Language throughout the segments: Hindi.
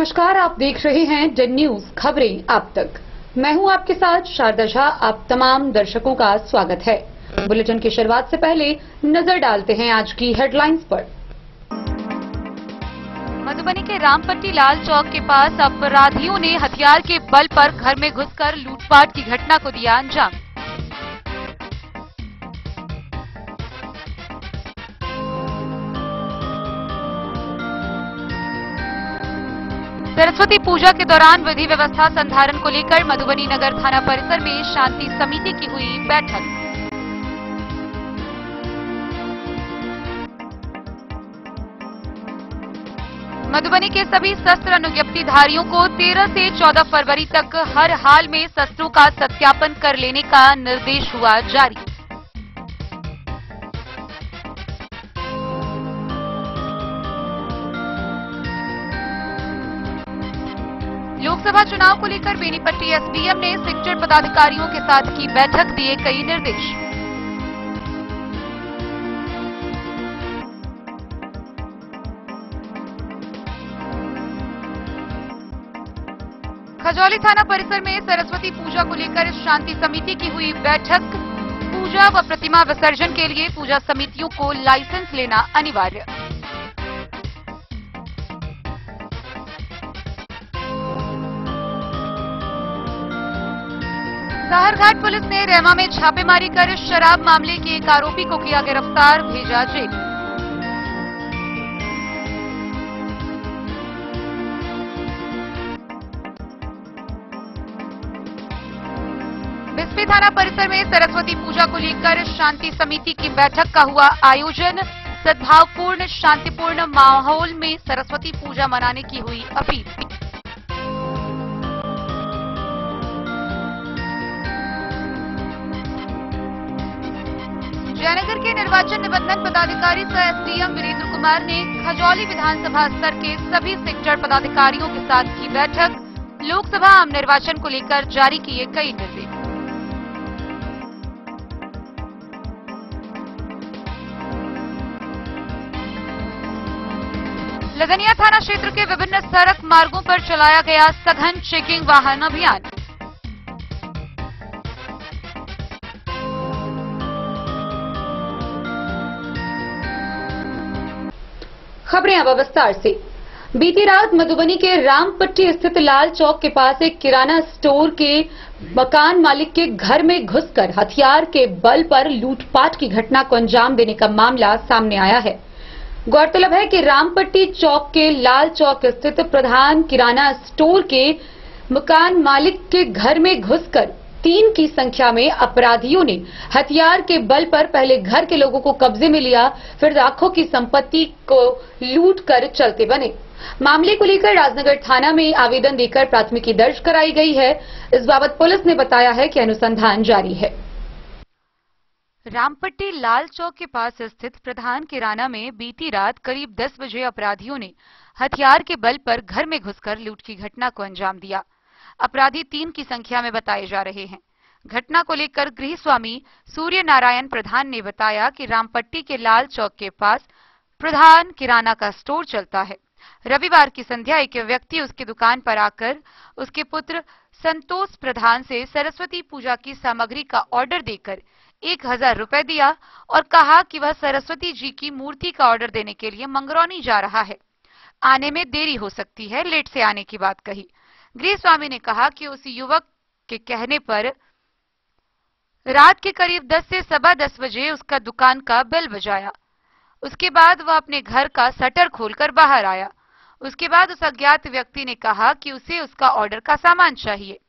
नमस्कार, आप देख रहे हैं डेन न्यूज खबरें आप तक। मैं हूं आपके साथ शारदा झा। आप तमाम दर्शकों का स्वागत है। बुलेटिन की शुरुआत से पहले नजर डालते हैं आज की हेडलाइंस पर। मधुबनी के रामपट्टी लाल चौक के पास अपराधियों ने हथियार के बल पर घर में घुसकर लूटपाट की घटना को दिया अंजाम। सरस्वती पूजा के दौरान विधि व्यवस्था संधारण को लेकर मधुबनी नगर थाना परिसर में शांति समिति की हुई बैठक। मधुबनी के सभी शस्त्र अनुज्ञप्तिधारियों को 13 से 14 फरवरी तक हर हाल में शस्त्रों का सत्यापन कर लेने का निर्देश हुआ जारी। लोकसभा चुनाव को लेकर बेनीपट्टी एसडीएम ने सेक्टर पदाधिकारियों के साथ की बैठक, दिए कई निर्देश। खजौली थाना परिसर में सरस्वती पूजा को लेकर शांति समिति की हुई बैठक। पूजा व प्रतिमा विसर्जन के लिए पूजा समितियों को लाइसेंस लेना अनिवार्य। साहरघाट पुलिस ने रेमा में छापेमारी कर शराब मामले के एक आरोपी को किया गिरफ्तार, भेजा जेल। बिस्फी थाना परिसर में सरस्वती पूजा को लेकर शांति समिति की बैठक का हुआ आयोजन। सद्भावपूर्ण शांतिपूर्ण माहौल में सरस्वती पूजा मनाने की हुई अपील। जयनगर के निर्वाचन निबंधन पदाधिकारी सह एसडीएम वीरेंद्र कुमार ने खजौली विधानसभा स्तर के सभी सेक्टर पदाधिकारियों के साथ की बैठक। लोकसभा आम निर्वाचन को लेकर जारी किए कई निर्देश। लदनिया थाना क्षेत्र के विभिन्न सड़क मार्गों पर चलाया गया सघन चेकिंग वाहन अभियान। खबरें अब विस्तार से। बीती रात मधुबनी के रामपट्टी स्थित लाल चौक के पास एक किराना स्टोर के मकान मालिक के घर में घुसकर हथियार के बल पर लूटपाट की घटना को अंजाम देने का मामला सामने आया है। गौरतलब है कि रामपट्टी चौक के लाल चौक स्थित प्रधान किराना स्टोर के मकान मालिक के घर में घुसकर 3 की संख्या में अपराधियों ने हथियार के बल पर पहले घर के लोगों को कब्जे में लिया, फिर लाखों की संपत्ति को लूट कर चलते बने। मामले को लेकर राजनगर थाना में आवेदन देकर प्राथमिकी दर्ज कराई गई है। इस बाबत पुलिस ने बताया है कि अनुसंधान जारी है। रामपट्टी लाल चौक के पास स्थित प्रधान किराना में बीती रात करीब 10 बजे अपराधियों ने हथियार के बल पर घर में घुसकर लूट की घटना को अंजाम दिया। अपराधी 3 की संख्या में बताए जा रहे हैं। घटना को लेकर गृह स्वामी सूर्य नारायण प्रधान ने बताया कि रामपट्टी के लाल चौक के पास प्रधान किराना का स्टोर चलता है। रविवार की संध्या एक व्यक्ति उसकी दुकान पर आकर उसके पुत्र संतोष प्रधान से सरस्वती पूजा की सामग्री का ऑर्डर देकर 1000 रुपए दिया और कहा कि वह सरस्वती जी की मूर्ति का ऑर्डर देने के लिए मंगरौनी जा रहा है, आने में देरी हो सकती है, लेट से आने की बात कही। गृह स्वामी ने कहा कि उस युवक के कहने पर रात के करीब 10 से सवा 10 बजे उसका दुकान का बेल बजाया। उसके बाद वह अपने घर का शटर खोलकर बाहर आया। उसके बाद उस अज्ञात व्यक्ति ने कहा कि उसे उसका ऑर्डर का सामान चाहिए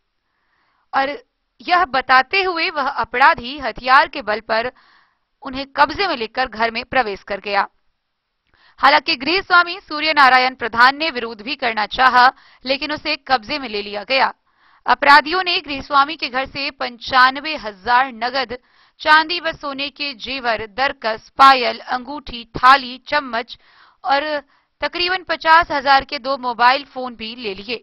और यह बताते हुए वह अपराधी हथियार के बल पर उन्हें कब्जे में लेकर घर में प्रवेश कर गया। हालांकि गृह स्वामी सूर्य नारायण प्रधान ने विरोध भी करना चाहा, लेकिन उसे कब्जे में ले लिया गया। अपराधियों ने गृह स्वामी के घर से 95,000 नगद, चांदी व सोने के जेवर, दरकस, पायल, अंगूठी, थाली, चम्मच और तकरीबन 50,000 के 2 मोबाइल फोन भी ले लिए।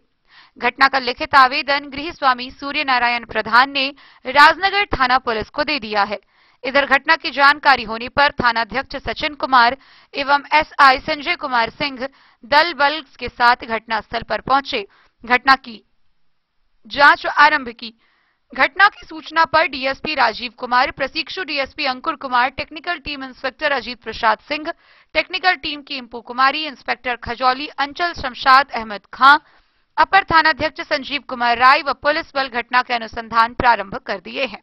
घटना का लिखित आवेदन गृह स्वामी सूर्य नारायण प्रधान ने राजनगर थाना पुलिस को दे दिया है। इधर घटना की जानकारी होने पर थानाध्यक्ष सचिन कुमार एवं एसआई संजय कुमार सिंह दल बल के साथ घटनास्थल पर पहुंचे, घटना की जांच आरंभ की। घटना की सूचना पर डीएसपी राजीव कुमार, प्रशिक्षु DSP Ankur Kumar, technical team inspector Ajit Prasad Singh, technical team की इंपू कुमारी, इंस्पेक्टर खजौली अंचल शमशाद अहमद खां, अपर थानाध्यक्ष संजीव कुमार राय व पुलिस बल घटना के अनुसंधान प्रारंभ कर दिए हैं।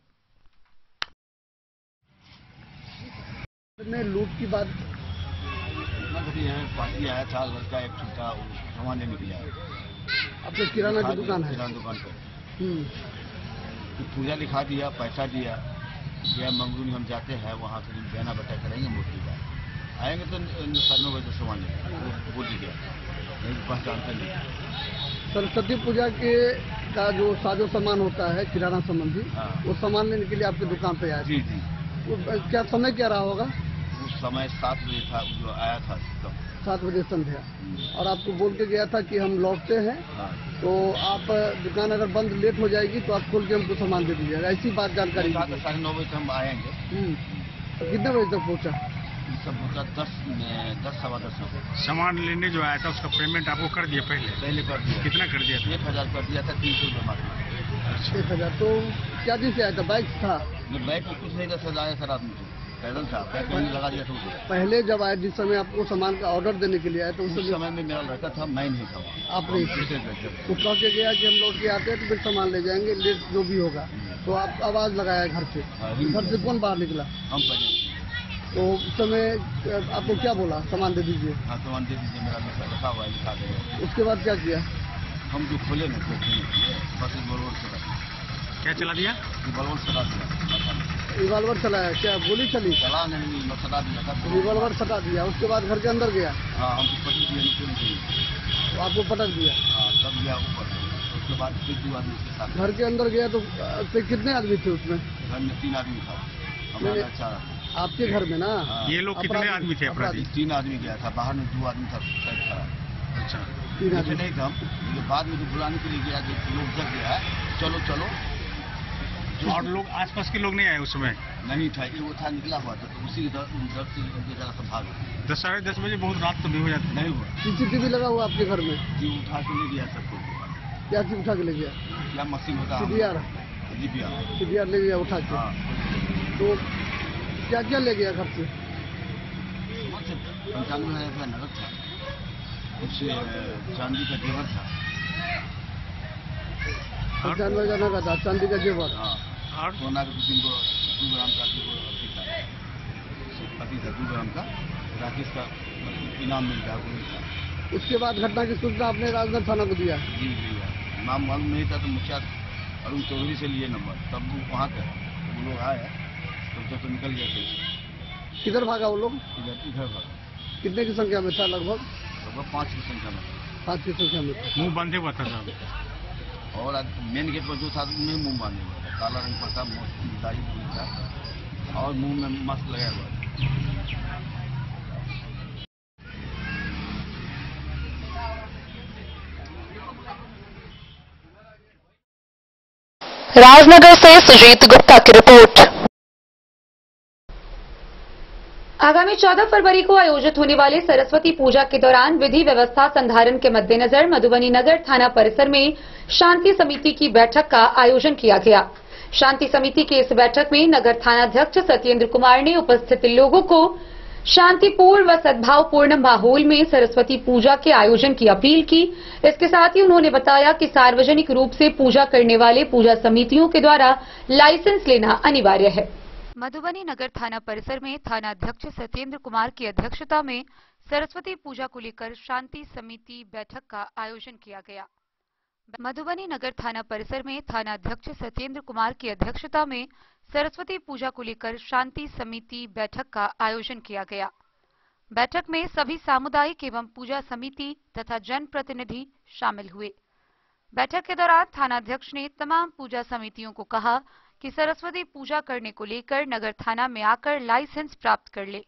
लूट की बात पार्टी आया था, लड़का एक छोटा सामान लेने के लिए आया। आपके किराना की दुकान है? किराना दुकान पर तो पूजा लिखा दिया, पैसा दिया, जय मंगरू हम जाते हैं वहाँ से बयाना बता करेंगे, मूर्ति का आएंगे तो 9:30 बजे सामान लेंगे, बोल दिया नहीं पहचानते नहीं। सरस्वती पूजा के का जो साजो सामान होता है किराना संबंधी, वो सामान लेने के लिए आपकी दुकान पे आया? जी जी। वो क्या समय क्या रहा होगा? उस समय 7 बजे था जो आया था, 7 बजे संध्या, और आपको बोल के गया था कि हम लौटते हैं। हाँ। तो आप दुकान अगर बंद लेट हो जाएगी तो आप खोल के हमको सामान दे दीजिएगा, ऐसी बात जानकारी? 9:30 बजे हम आएंगे। तो कितने बजे तक पहुँचा? सब पहुँचा 10 सवा 10। सामान लेने जो आया था उसका पेमेंट आपको कर दिया? पहले कर दिया। कितना कर दिया था? 1000 कर दिया था, 300 जमा किया। 1000। तो क्या चीज से आया था? बाइक था? बाइक को कुछ नहीं था, आया सर आदमी पैदल था, पैदल लगा दिया था। पहले जब आए, जिस समय आपको सामान का ऑर्डर देने के लिए आए, तो उस समय में मेरा लड़का था, मैं नहीं था। आप नहीं थे? तो कह के गया कि हम लोग के आते हैं तो फिर सामान ले जाएंगे, लेट जो भी होगा। तो आप आवाज लगाया घर से? घर से कौन बाहर निकला? हम पहले। तो उस समय आपको क्या बोला? सामान दे दीजिए। हाँ, सामान दे दीजिए, मेरा लड़का लिखा हुआ है, लिखा देगा। उसके बाद क्या किया? हम जो खोले ना, बस रिवॉल्वर चला दिया। क्या चला दिया? रिवॉल्वर चला दिया। रिवॉल्वर चलाया? क्या गोली चली? चला नहीं, सटा दिया था। रिवॉल्वर सटा दिया। उसके बाद घर के अंदर गया? हाँ, हमको पटक दिया। तो आपको पटक दिया? हाँ, तब गया ऊपर। उसके बाद फिर 2 आदमी के साथ घर के अंदर गया। तो कितने आदमी थे उसमें? घर में 3 आदमी था, हमारा 4 आदमी। आपके घर में ना? ये लोग कितने आदमी थे अपराधी? 3 आदमी गया था, बाहर में 2 आदमी था साइड खड़ा। अच्छा, 3 आदमी नहीं था। बाद में जो बुलाने के लिए गया, जो लोग जग गया, चलो चलो। और लोग आसपास के लोग नहीं आए उस समय? नहीं था, वो था निकला हुआ था, तो उसी के डर से जगह से भाग। 10 साढ़े 10 बजे बहुत रात तो भी हो जाती? नहीं हुआ। सीसीटीवी लगा हुआ आपके घर में? जी, उठा के ले गया सबको। क्या चीज उठा के ले गया? क्या मशीन होता है? सीडीआर ले गया उठा के। हाँ। तो क्या क्या ले गया घर से? 95,000 रुपया नगद था, कुछ चांदी का जेवर था। 95,000 नगद था, चांदी का जेवर। हाँ, और सोना के 2 ग्राम का 2 ग्राम का राकेश का इनाम मिल गया, वो था। उसके बाद घटना की सूचना आपने राजगंज थाना को दिया? जी जी। नाम मालूम नहीं था, तो मुखिया अरुण चौधरी से लिए नंबर, तब वो वहाँ थे, वो लोग आए तब तो निकल गए थे। किधर भागा वो लोग? इधर भागा। कितने की संख्या में था? लगभग 5 की संख्या में। 5 की संख्या में था। मुंह बंधे हुआ था साहब? और मेन गेट पर जो था उन्हें मुंह बांधे हुआ था, काला रंग का था, दाढ़ी था और मुंह में मास्क लगाया हुआ था। राजनगर से सुजीत गुप्ता की रिपोर्ट। आगामी 14 फरवरी को आयोजित होने वाले सरस्वती पूजा के दौरान विधि व्यवस्था संधारण के मद्देनजर मधुबनी नगर थाना परिसर में शांति समिति की बैठक का आयोजन किया गया। शांति समिति की इस बैठक में नगर थानाध्यक्ष सत्येंद्र कुमार ने उपस्थित लोगों को शांतिपूर्ण व सद्भावपूर्ण माहौल में सरस्वती पूजा के आयोजन की अपील की। इसके साथ ही उन्होंने बताया कि सार्वजनिक रूप से पूजा करने वाले पूजा समितियों के द्वारा लाइसेंस लेना अनिवार्य है। मधुबनी नगर थाना परिसर में थानाध्यक्ष सत्येंद्र कुमार की अध्यक्षता में सरस्वती पूजा को लेकर शांति समिति बैठक का आयोजन किया गया। मधुबनी नगर थाना परिसर में थानाध्यक्ष सत्येंद्र कुमार की अध्यक्षता में सरस्वती पूजा को लेकर शांति समिति बैठक का आयोजन किया गया। बैठक में सभी सामुदायिक एवं पूजा समिति तथा जनप्रतिनिधि शामिल हुए। बैठक के दौरान थानाध्यक्ष ने तमाम पूजा समितियों को कहा कि सरस्वती पूजा करने को लेकर नगर थाना में आकर लाइसेंस प्राप्त कर ले।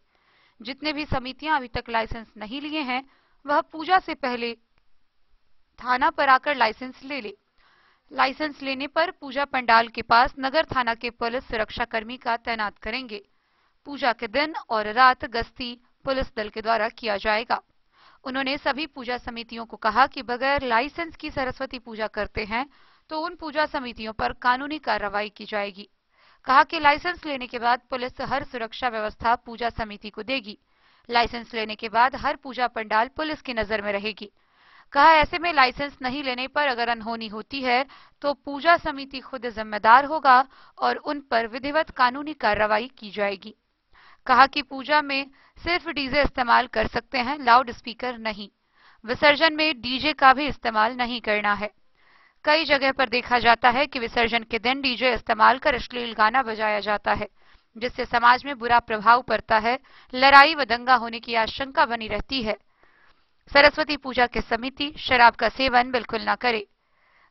जितने भी समितियां अभी तक लाइसेंस नहीं लिए हैं, वह पूजा से पहले थाना पर आकर लाइसेंस ले ले। लाइसेंस लेने पर पूजा पंडाल के पास नगर थाना के पुलिस सुरक्षा कर्मी का तैनात करेंगे। पूजा के दिन और रात गश्ती पुलिस दल के द्वारा किया जाएगा। उन्होंने सभी पूजा समितियों को कहा कि बगैर लाइसेंस की सरस्वती पूजा करते हैं तो उन पूजा समितियों पर कानूनी कार्रवाई की जाएगी। कहा कि लाइसेंस लेने के बाद पुलिस हर सुरक्षा व्यवस्था पूजा समिति को देगी। लाइसेंस लेने के बाद हर पूजा पंडाल पुलिस की नजर में रहेगी। कहा ऐसे में लाइसेंस नहीं लेने पर अगर अनहोनी होती है तो पूजा समिति खुद जिम्मेदार होगा और उन पर विधिवत कानूनी कार्रवाई की जाएगी। कहा कि पूजा में सिर्फ डीजे इस्तेमाल कर सकते हैं, लाउड स्पीकर नहीं। विसर्जन में डीजे का भी इस्तेमाल नहीं करना है। कई जगह पर देखा जाता है कि विसर्जन के दिन डीजे इस्तेमाल कर अश्लील गाना बजाया जाता है, जिससे समाज में बुरा प्रभाव पड़ता है, लड़ाई व दंगा होने की आशंका बनी रहती है। सरस्वती पूजा की समिति शराब का सेवन बिल्कुल न करे।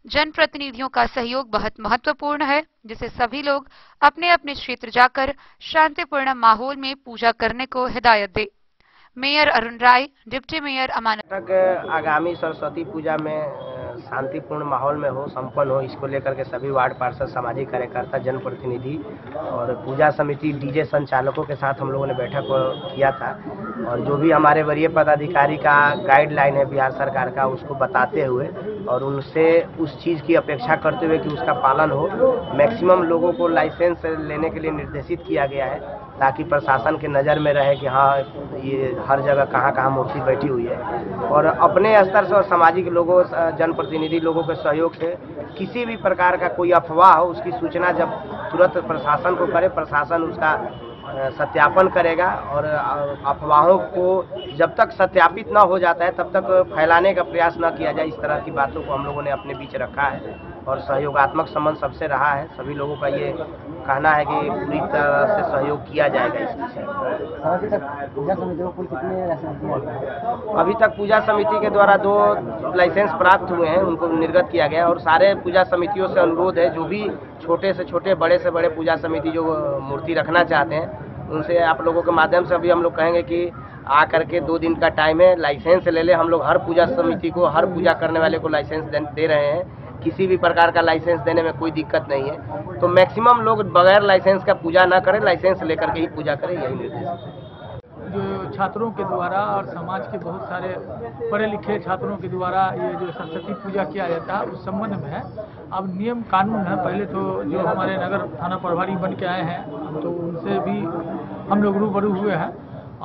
जनप्रतिनिधियों का सहयोग बहुत महत्वपूर्ण है, जिसे सभी लोग अपने अपने क्षेत्र जाकर शांतिपूर्ण माहौल में पूजा करने को हिदायत दे। मेयर अरुण राय, डिप्टी मेयर अमानत आगामी सरस्वती पूजा में शांतिपूर्ण माहौल में हो, संपन्न हो, इसको लेकर के सभी वार्ड पार्षद, सामाजिक कार्यकर्ता, जनप्रतिनिधि और पूजा समिति डीजे संचालकों के साथ हम लोगों ने बैठक किया था और जो भी हमारे वरीय पदाधिकारी का गाइडलाइन है बिहार सरकार का, उसको बताते हुए और उनसे उस चीज़ की अपेक्षा करते हुए कि उसका पालन हो। मैक्सिमम लोगों को लाइसेंस लेने के लिए निर्देशित किया गया है ताकि प्रशासन के नज़र में रहे कि हाँ ये हर जगह कहाँ कहाँ मूर्ति बैठी हुई है। और अपने स्तर से और सामाजिक लोगों, जनप्रतिनिधि लोगों के सहयोग से किसी भी प्रकार का कोई अफवाह हो उसकी सूचना जब तुरंत प्रशासन को करे, प्रशासन उसका सत्यापन करेगा और अफवाहों को जब तक सत्यापित न हो जाता है तब तक फैलाने का प्रयास न किया जाए। इस तरह की बातों को हम लोगों ने अपने बीच रखा है और सहयोगात्मक संबंध सबसे रहा है। सभी लोगों का ये कहना है कि पूरी तरह से सहयोग किया जाएगा इस विषय में। अभी तक पूजा समिति के द्वारा 2 लाइसेंस प्राप्त हुए हैं, उनको निर्गत किया गया और सारे पूजा समितियों से अनुरोध है, जो भी छोटे से छोटे, बड़े से बड़े पूजा समिति जो मूर्ति रखना चाहते हैं उनसे आप लोगों के माध्यम से अभी हम लोग कहेंगे कि आ करके 2 दिन का टाइम है, लाइसेंस ले ले। हम लोग हर पूजा समिति को, हर पूजा करने वाले को लाइसेंस दे रहे हैं। किसी भी प्रकार का लाइसेंस देने में कोई दिक्कत नहीं है। तो मैक्सिमम लोग बगैर लाइसेंस का पूजा ना करें, लाइसेंस लेकर के ही पूजा करें, यही निर्देश है। जो छात्रों के द्वारा और समाज के बहुत सारे पढ़े लिखे छात्रों के द्वारा ये जो सरस्वती पूजा किया जाता है उस संबंध में है। अब नियम कानून है, पहले तो जो हमारे नगर थाना प्रभारी बन के आए हैं तो उनसे भी हम लोग रूबरू हुए हैं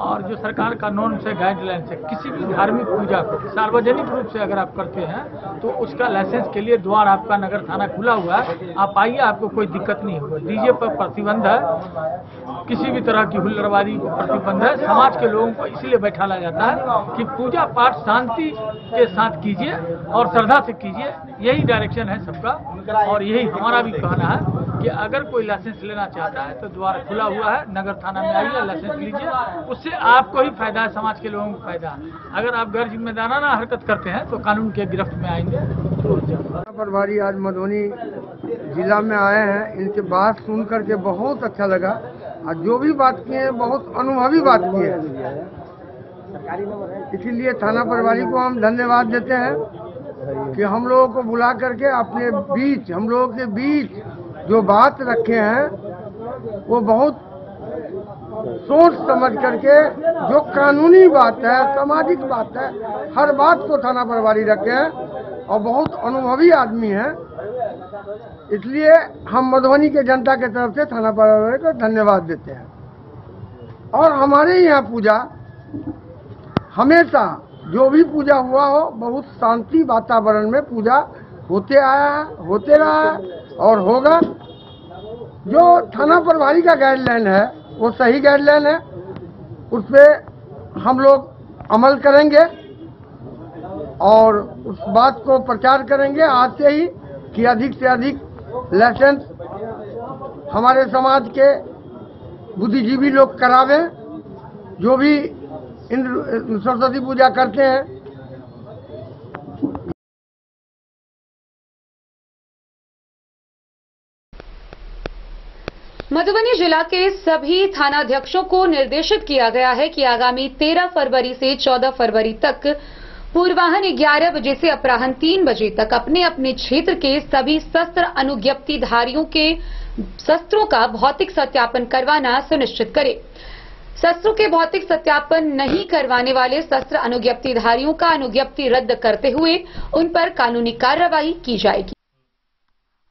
और जो सरकार का नॉर्म से, गाइडलाइन से किसी भी धार्मिक पूजा को सार्वजनिक रूप से अगर आप करते हैं तो उसका लाइसेंस के लिए द्वार आपका नगर थाना खुला हुआ है, आप आइए, आपको कोई दिक्कत नहीं होगा। डीजे पर प्रतिबंध है, किसी भी तरह की हुल्लड़बाजी पर प्रतिबंध है। समाज के लोगों को इसलिए बैठाला जाता है कि पूजा पाठ शांति के साथ कीजिए और श्रद्धा से कीजिए, यही डायरेक्शन है सबका और यही हमारा भी कहना है कि अगर कोई लाइसेंस लेना चाहता है तो द्वार खुला हुआ है, नगर थाना में आइए, लाइसेंस लीजिए, उससे आपको ही फायदा है, समाज के लोगों को फायदा है। अगर आप गैर जिम्मेदाराना हरकत करते हैं तो कानून के गिरफ्त में आएंगे। प्रभारी आज मधुबनी जिला में आए हैं, इनके बात सुन करके बहुत अच्छा लगा और जो भी बात किए हैं बहुत अनुभवी बात की है, इसीलिए थाना प्रभारी को हम धन्यवाद देते हैं कि हम लोगों को बुला करके अपने बीच, हम लोगों के बीच जो बात रखे हैं वो बहुत सोच समझ करके, जो कानूनी बात है, सामाजिक बात है, हर बात को थाना प्रभारी रखे हैं और बहुत अनुभवी आदमी हैं। इसलिए हम मधुबनी के जनता के तरफ से थाना प्रभारी को धन्यवाद देते हैं। और हमारे यहाँ पूजा हमेशा जो भी पूजा हुआ हो बहुत शांति वातावरण में पूजा होते आया है, होते रहा है और होगा। जो थाना प्रभारी का गाइडलाइन है वो सही गाइडलाइन है, उस पर हम लोग अमल करेंगे और उस बात को प्रचार करेंगे आज से ही कि अधिक से अधिक लाइसेंस हमारे समाज के बुद्धिजीवी लोग करावें, जो भी सरस्वती पूजा करते हैं। मधुबनी जिला के सभी थानाध्यक्षों को निर्देशित किया गया है कि आगामी 13 फरवरी से 14 फरवरी तक पूर्वाह्न 11 बजे से अपराह्न 3 बजे तक अपने अपने क्षेत्र के सभी शस्त्र अनुज्ञप्तिधारियों के शस्त्रों का भौतिक सत्यापन करवाना सुनिश्चित करें। शस्त्रों के भौतिक सत्यापन नहीं करवाने वाले शस्त्र अनुज्ञप्तिधारियों का अनुज्ञप्ति रद्द करते हुए उन पर कानूनी कार्रवाई की जाएगी।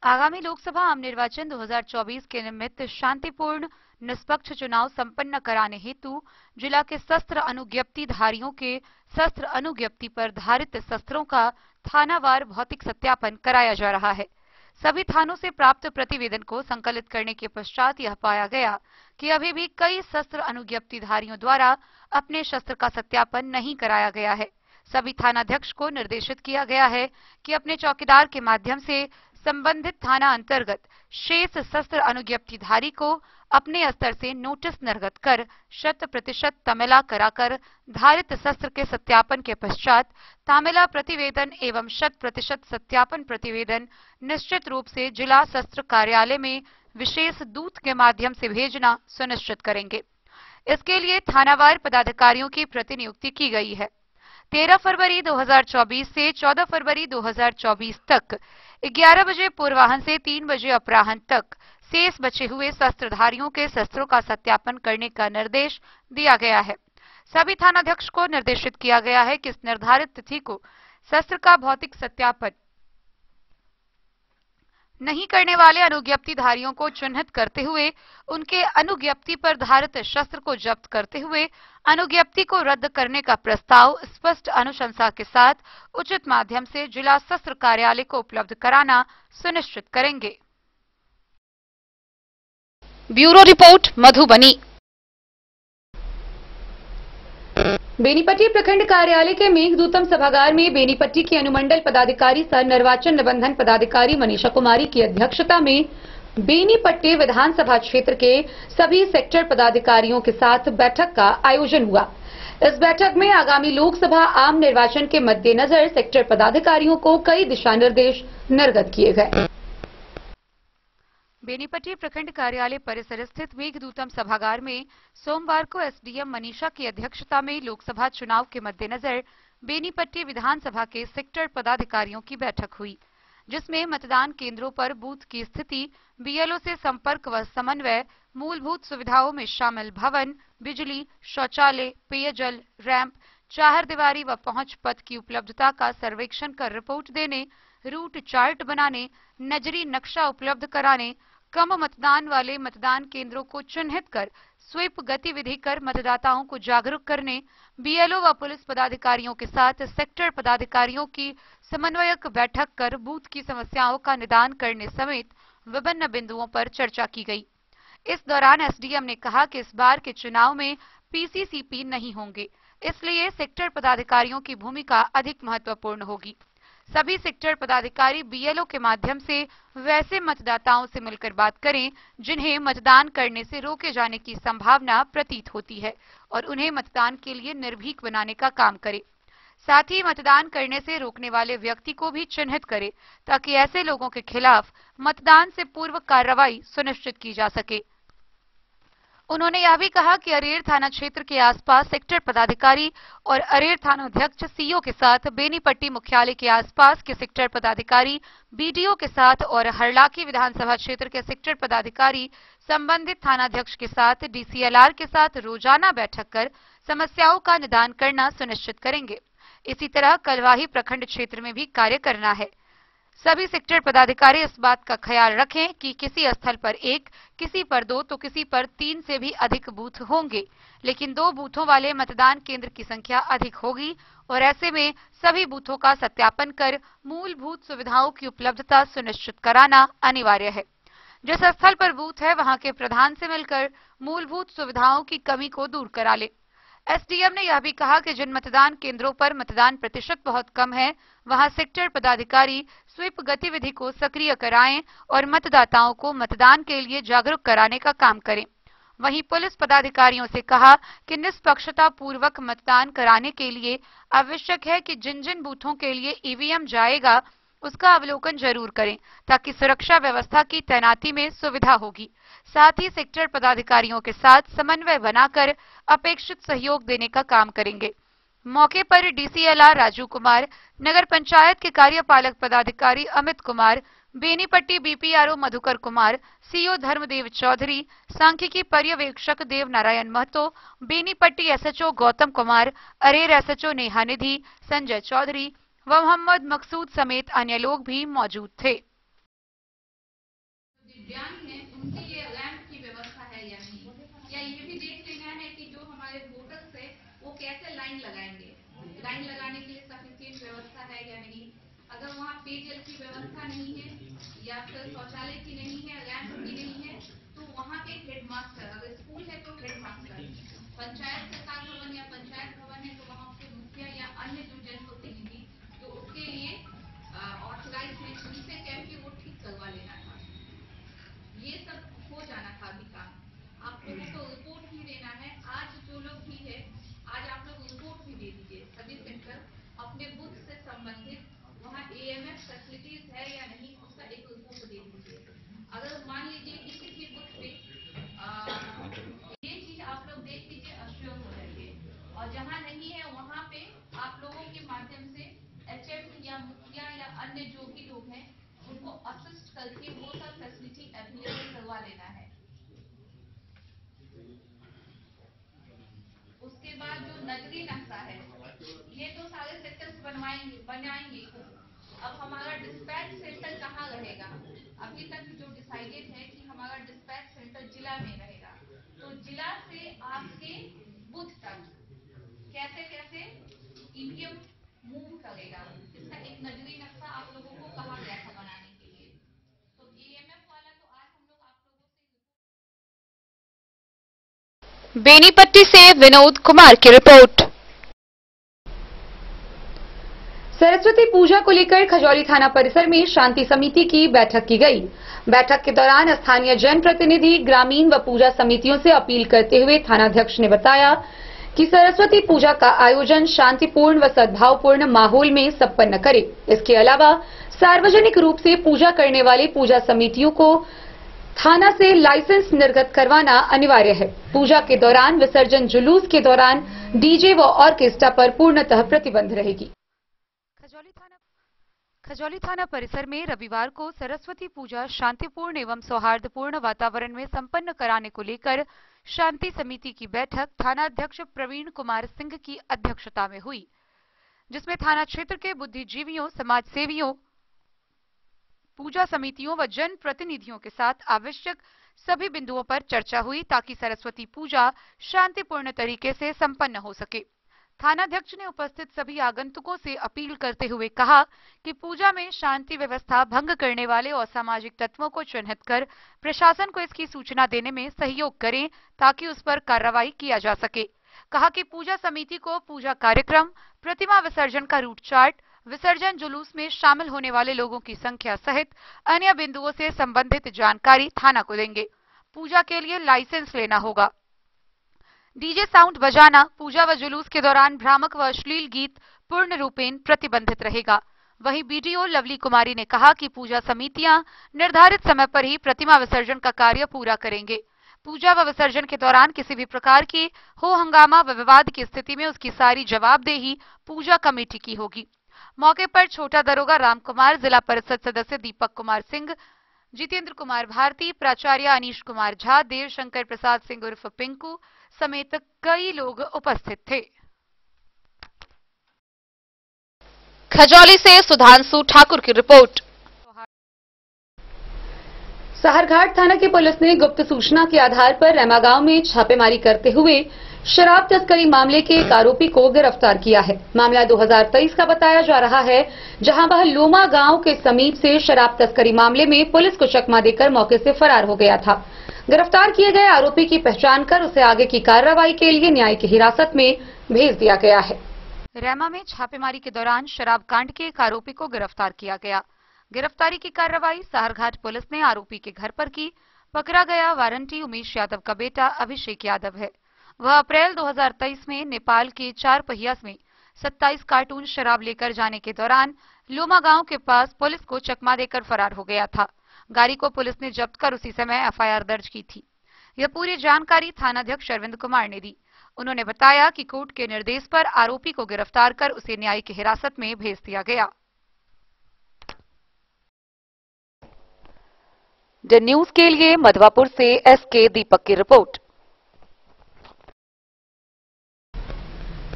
आगामी लोकसभा आम निर्वाचन 2024 के निमित्त शांतिपूर्ण निष्पक्ष चुनाव संपन्न कराने हेतु जिला के शस्त्र अनुज्ञप्तिधारियों के शस्त्र अनुज्ञप्ति पर धारित शस्त्रों का थानावार भौतिक सत्यापन कराया जा रहा है। सभी थानों से प्राप्त प्रतिवेदन को संकलित करने के पश्चात यह पाया गया कि अभी भी कई शस्त्र अनुज्ञप्तिधारियों द्वारा अपने शस्त्र का सत्यापन नहीं कराया गया है। सभी थानाध्यक्ष को निर्देशित किया गया है कि अपने चौकीदार के माध्यम से संबंधित थाना अंतर्गत शेष शस्त्र अनुज्ञप्तिधारी को अपने स्तर से नोटिस निर्गत कर 100% तमिला कराकर धारित शस्त्र के सत्यापन के पश्चात तामिला प्रतिवेदन एवं 100% सत्यापन प्रतिवेदन निश्चित रूप से जिला शस्त्र कार्यालय में विशेष दूत के माध्यम से भेजना सुनिश्चित करेंगे। इसके लिए थानावार पदाधिकारियों की प्रतिनियुक्ति की गई है। 13 फरवरी 2024 से 14 फरवरी 2024 तक 11 बजे पूर्वाह्न से 3 बजे अपराह्न तक शेष बचे हुए शस्त्रधारियों के शस्त्रों का सत्यापन करने का निर्देश दिया गया है। सभी थानाध्यक्ष को निर्देशित किया गया है कि इस निर्धारित तिथि को शस्त्र का भौतिक सत्यापन नहीं करने वाले अनुज्ञप्तिधारियों को चिन्हित करते हुए उनके अनुज्ञप्ति पर धारित शस्त्र को जब्त करते हुए अनुज्ञप्ति को रद्द करने का प्रस्ताव स्पष्ट अनुशंसा के साथ उचित माध्यम से जिला शस्त्र कार्यालय को उपलब्ध कराना सुनिश्चित करेंगे। Bureau report Madhubani. बेनीपट्टी प्रखंड कार्यालय के मेघदूतम सभागार में बेनीपट्टी के अनुमंडल पदाधिकारी सह निर्वाचन निबंधन पदाधिकारी मनीषा कुमारी की अध्यक्षता में बेनीपट्टी विधानसभा क्षेत्र के सभी सेक्टर पदाधिकारियों के साथ बैठक का आयोजन हुआ। इस बैठक में आगामी लोकसभा आम निर्वाचन के मद्देनजर सेक्टर पदाधिकारियों को कई दिशा निर्देश निर्गत किए गए। बेनीपट्टी प्रखंड कार्यालय परिसर स्थित मेघदूतम सभागार में सोमवार को एसडीएम मनीषा की अध्यक्षता में लोकसभा चुनाव के मद्देनजर बेनीपट्टी विधानसभा के सेक्टर पदाधिकारियों की बैठक हुई, जिसमें मतदान केंद्रों पर बूथ की स्थिति, बीएलओ से संपर्क व समन्वय, मूलभूत सुविधाओं में शामिल भवन, बिजली, शौचालय, पेयजल, रैंप, चारदीवारी व पहुंच पथ की उपलब्धता का सर्वेक्षण कर रिपोर्ट देने, रूट चार्ट बनाने, नजरी नक्शा उपलब्ध कराने, कम मतदान वाले मतदान केंद्रों को चिन्हित कर स्वीप गतिविधि कर मतदाताओं को जागरूक करने, बीएलओ व पुलिस पदाधिकारियों के साथ सेक्टर पदाधिकारियों की समन्वयक बैठक कर बूथ की समस्याओं का निदान करने समेत विभिन्न बिंदुओं पर चर्चा की गई। इस दौरान एसडीएम ने कहा कि इस बार के चुनाव में पीसीसीपी नहीं होंगे, इसलिए सेक्टर पदाधिकारियों की भूमिका अधिक महत्वपूर्ण होगी। सभी सेक्टर पदाधिकारी बीएलओ के माध्यम से वैसे मतदाताओं से मिलकर बात करें जिन्हें मतदान करने से रोके जाने की संभावना प्रतीत होती है और उन्हें मतदान के लिए निर्भीक बनाने का काम करें। साथ ही मतदान करने से रोकने वाले व्यक्ति को भी चिन्हित करे ताकि ऐसे लोगों के खिलाफ मतदान से पूर्व कार्रवाई सुनिश्चित की जा सके। उन्होंने यह भी कहा कि अरेर थाना क्षेत्र के आसपास सेक्टर पदाधिकारी और अरेर थानाध्यक्ष सीओ के साथ बेनीपट्टी मुख्यालय के आसपास के सेक्टर पदाधिकारी बीडीओ के साथ और हरलाखी विधानसभा क्षेत्र के सेक्टर पदाधिकारी संबंधित थानाध्यक्ष के साथ डीसीएलआर के साथ रोजाना बैठक कर समस्याओं का निदान करना सुनिश्चित करेंगे। इसी तरह कलवाही प्रखंड क्षेत्र में भी कार्य करना है। सभी सेक्टर पदाधिकारी इस बात का ख्याल रखें कि किसी स्थल पर 1, किसी पर 2 तो किसी पर 3 से भी अधिक बूथ होंगे, लेकिन 2 बूथों वाले मतदान केंद्र की संख्या अधिक होगी और ऐसे में सभी बूथों का सत्यापन कर मूलभूत सुविधाओं की उपलब्धता सुनिश्चित कराना अनिवार्य है। जिस स्थल पर बूथ है वहां के प्रधान से मिलकर मूलभूत सुविधाओं की कमी को दूर करा ले। एसडीएम ने यह भी कहा कि जिन मतदान केंद्रों पर मतदान प्रतिशत बहुत कम है वहां सेक्टर पदाधिकारी स्वीप गतिविधि को सक्रिय कराएं और मतदाताओं को मतदान के लिए जागरूक कराने का काम करें। वहीं पुलिस पदाधिकारियों से कहा कि निष्पक्षता पूर्वक मतदान कराने के लिए आवश्यक है कि जिन जिन बूथों के लिए ईवीएम जाएगा उसका अवलोकन जरूर करें ताकि सुरक्षा व्यवस्था की तैनाती में सुविधा होगी। साथ ही सेक्टर पदाधिकारियों के साथ समन्वय बनाकर अपेक्षित सहयोग देने का काम करेंगे। मौके पर डीसीएलआर राजू कुमार, नगर पंचायत के कार्यपालक पदाधिकारी अमित कुमार, बेनीपट्टी बीपीआरओ मधुकर कुमार, सीओ धर्मदेव चौधरी, सांख्यिकी पर्यवेक्षक देव नारायण महतो, बेनीपट्टी एसएचओ गौतम कुमार, अरेर एसएचओ नेहा निधि, संजय चौधरी व मोहम्मद मकसूद समेत अन्य लोग भी मौजूद थे। दिव्यांग हैं उनके लिए रैंप की व्यवस्था है या नहीं, या ये भी देख लेना है कि जो हमारे वोटर्स है वो कैसे लाइन लगाएंगे, लाइन लगाने के लिए सफिशिएंट व्यवस्था है या नहीं। अगर वहाँ पेयजल की व्यवस्था नहीं है या फिर शौचालय की नहीं है, रैंप की नहीं है, तो वहाँ के हेडमास्टर, अगर स्कूल है तो हेडमास्टर, पंचायत सरकार भवन या पंचायत भवन है तो वहाँ के मुखिया या अन्य जो जनप्रतिनिधि तो उसके लिए ऑथराइज है उनसे कह के वो ठीक करवा लेना था। ये सब हो जाना था अभी काम। आप लोगों को रिपोर्ट भी देना है। आज जो लोग भी है आज आप लोग रिपोर्ट भी दे दीजिए सभी सेंटर अपने बूथ से संबंधित वहाँ एएमएफ फैसिलिटीज है या नहीं उसका एक रिपोर्ट दे दीजिए। अगर मान लीजिए किसी भी बूथ पे ये चीज आप लोग देख लीजिए अश्योर हो जाइए, और जहाँ नहीं है वहाँ पे आप लोगों के माध्यम से एचएम या मुखिया या अन्य जो भी लोग हैं उनको असिस्ट करके वो सब फैसिलिटी अवेलेबल करवा लेना है। उसके बाद जो नगरीय नक्शा है ये तो सारे सेक्टर्स बनाएंगे। अब हमारा डिस्पैच सेंटर कहाँ रहेगा? अभी तक जो डिसाइडेड है कि हमारा डिस्पैच सेंटर जिला में रहेगा, तो जिला से आपके बूथ तक कैसे कैसे ईवीएम मूव करेगा इसका एक नजरी नक्शा आप लोगों को कहा गया था बनाने के लिए। तो ईएमएफ वाला तो आज हम लोग आप लोगों से बेनीपट्टी से विनोद कुमार की रिपोर्ट। सरस्वती पूजा को लेकर खजौली थाना परिसर में शांति समिति की बैठक की गई। बैठक के दौरान स्थानीय जनप्रतिनिधि, ग्रामीण व पूजा समितियों से अपील करते हुए थानाध्यक्ष ने बताया कि सरस्वती पूजा का आयोजन शांतिपूर्ण व सद्भावपूर्ण माहौल में संपन्न करे। इसके अलावा सार्वजनिक रूप से पूजा करने वाले पूजा समितियों को थाना से लाइसेंस निर्गत करवाना अनिवार्य है। पूजा के दौरान विसर्जन जुलूस के दौरान डीजे व ऑर्केस्ट्रा पर पूर्णतः प्रतिबंध रहेगी। खजौली थाना परिसर में रविवार को सरस्वती पूजा शांतिपूर्ण एवं सौहार्दपूर्ण वातावरण में संपन्न कराने को लेकर शांति समिति की बैठक थानाध्यक्ष प्रवीण कुमार सिंह की अध्यक्षता में हुई, जिसमें थाना क्षेत्र के बुद्धिजीवियों, समाज सेवियों, पूजा समितियों व जन प्रतिनिधियों के साथ आवश्यक सभी बिंदुओं पर चर्चा हुई ताकि सरस्वती पूजा शांतिपूर्ण तरीके से संपन्न हो सके। थानाध्यक्ष ने उपस्थित सभी आगंतुकों से अपील करते हुए कहा कि पूजा में शांति व्यवस्था भंग करने वाले असामाजिक तत्वों को चिन्हित कर प्रशासन को इसकी सूचना देने में सहयोग करें ताकि उस पर कार्रवाई किया जा सके। कहा कि पूजा समिति को पूजा कार्यक्रम, प्रतिमा विसर्जन का रूट चार्ट, विसर्जन जुलूस में शामिल होने वाले लोगों की संख्या सहित अन्य बिंदुओं से संबंधित जानकारी थाना को देंगे। पूजा के लिए लाइसेंस लेना होगा। डीजे साउंड बजाना, पूजा व जुलूस के दौरान भ्रामक व अश्लील गीत पूर्ण रूपेण प्रतिबंधित रहेगा। वहीं बीडीओ लवली कुमारी ने कहा कि पूजा समितियां निर्धारित समय पर ही प्रतिमा विसर्जन का कार्य पूरा करेंगे। पूजा व विसर्जन के दौरान किसी भी प्रकार की हो हंगामा व विवाद की स्थिति में उसकी सारी जवाबदेही पूजा कमेटी की होगी। मौके पर छोटा दरोगा राम कुमार, जिला परिषद सदस्य दीपक कुमार सिंह, जितेंद्र कुमार भारती, प्राचार्य अनीश कुमार झा, देव शंकर प्रसाद सिंह उर्फ पिंकू समेत कई लोग उपस्थित थे। खजौली से सुधांशु ठाकुर की रिपोर्ट। साहरघाट थाना की पुलिस ने गुप्त सूचना के आधार पर रेमा गांव में छापेमारी करते हुए शराब तस्करी मामले के एक आरोपी को गिरफ्तार किया है। मामला 2023 का बताया जा रहा है, जहां वह लोमा गांव के समीप से शराब तस्करी मामले में पुलिस को चकमा देकर मौके से फरार हो गया था। गिरफ्तार किए गए आरोपी की पहचान कर उसे आगे की कार्रवाई के लिए न्यायिक हिरासत में भेज दिया गया है। रेमा में छापेमारी के दौरान शराब कांड के एक आरोपी को गिरफ्तार किया गया। गिरफ्तारी की कार्रवाई साहरघाट पुलिस ने आरोपी के घर पर की। पकड़ा गया वारंटी उमेश यादव का बेटा अभिषेक यादव है। वह अप्रैल 2023 में नेपाल के 4 पहिया में 27 कार्टून शराब लेकर जाने के दौरान लोमा गांव के पास पुलिस को चकमा देकर फरार हो गया था। गाड़ी को पुलिस ने जब्त कर उसी समय एफआईआर दर्ज की थी। यह पूरी जानकारी थानाध्यक्ष अरविंद कुमार ने दी। उन्होंने बताया कि कोर्ट के निर्देश पर आरोपी को गिरफ्तार कर उसे न्यायिक हिरासत में भेज दिया गया। द न्यूज के लिए मधवापुर से एसके दीपक की रिपोर्ट।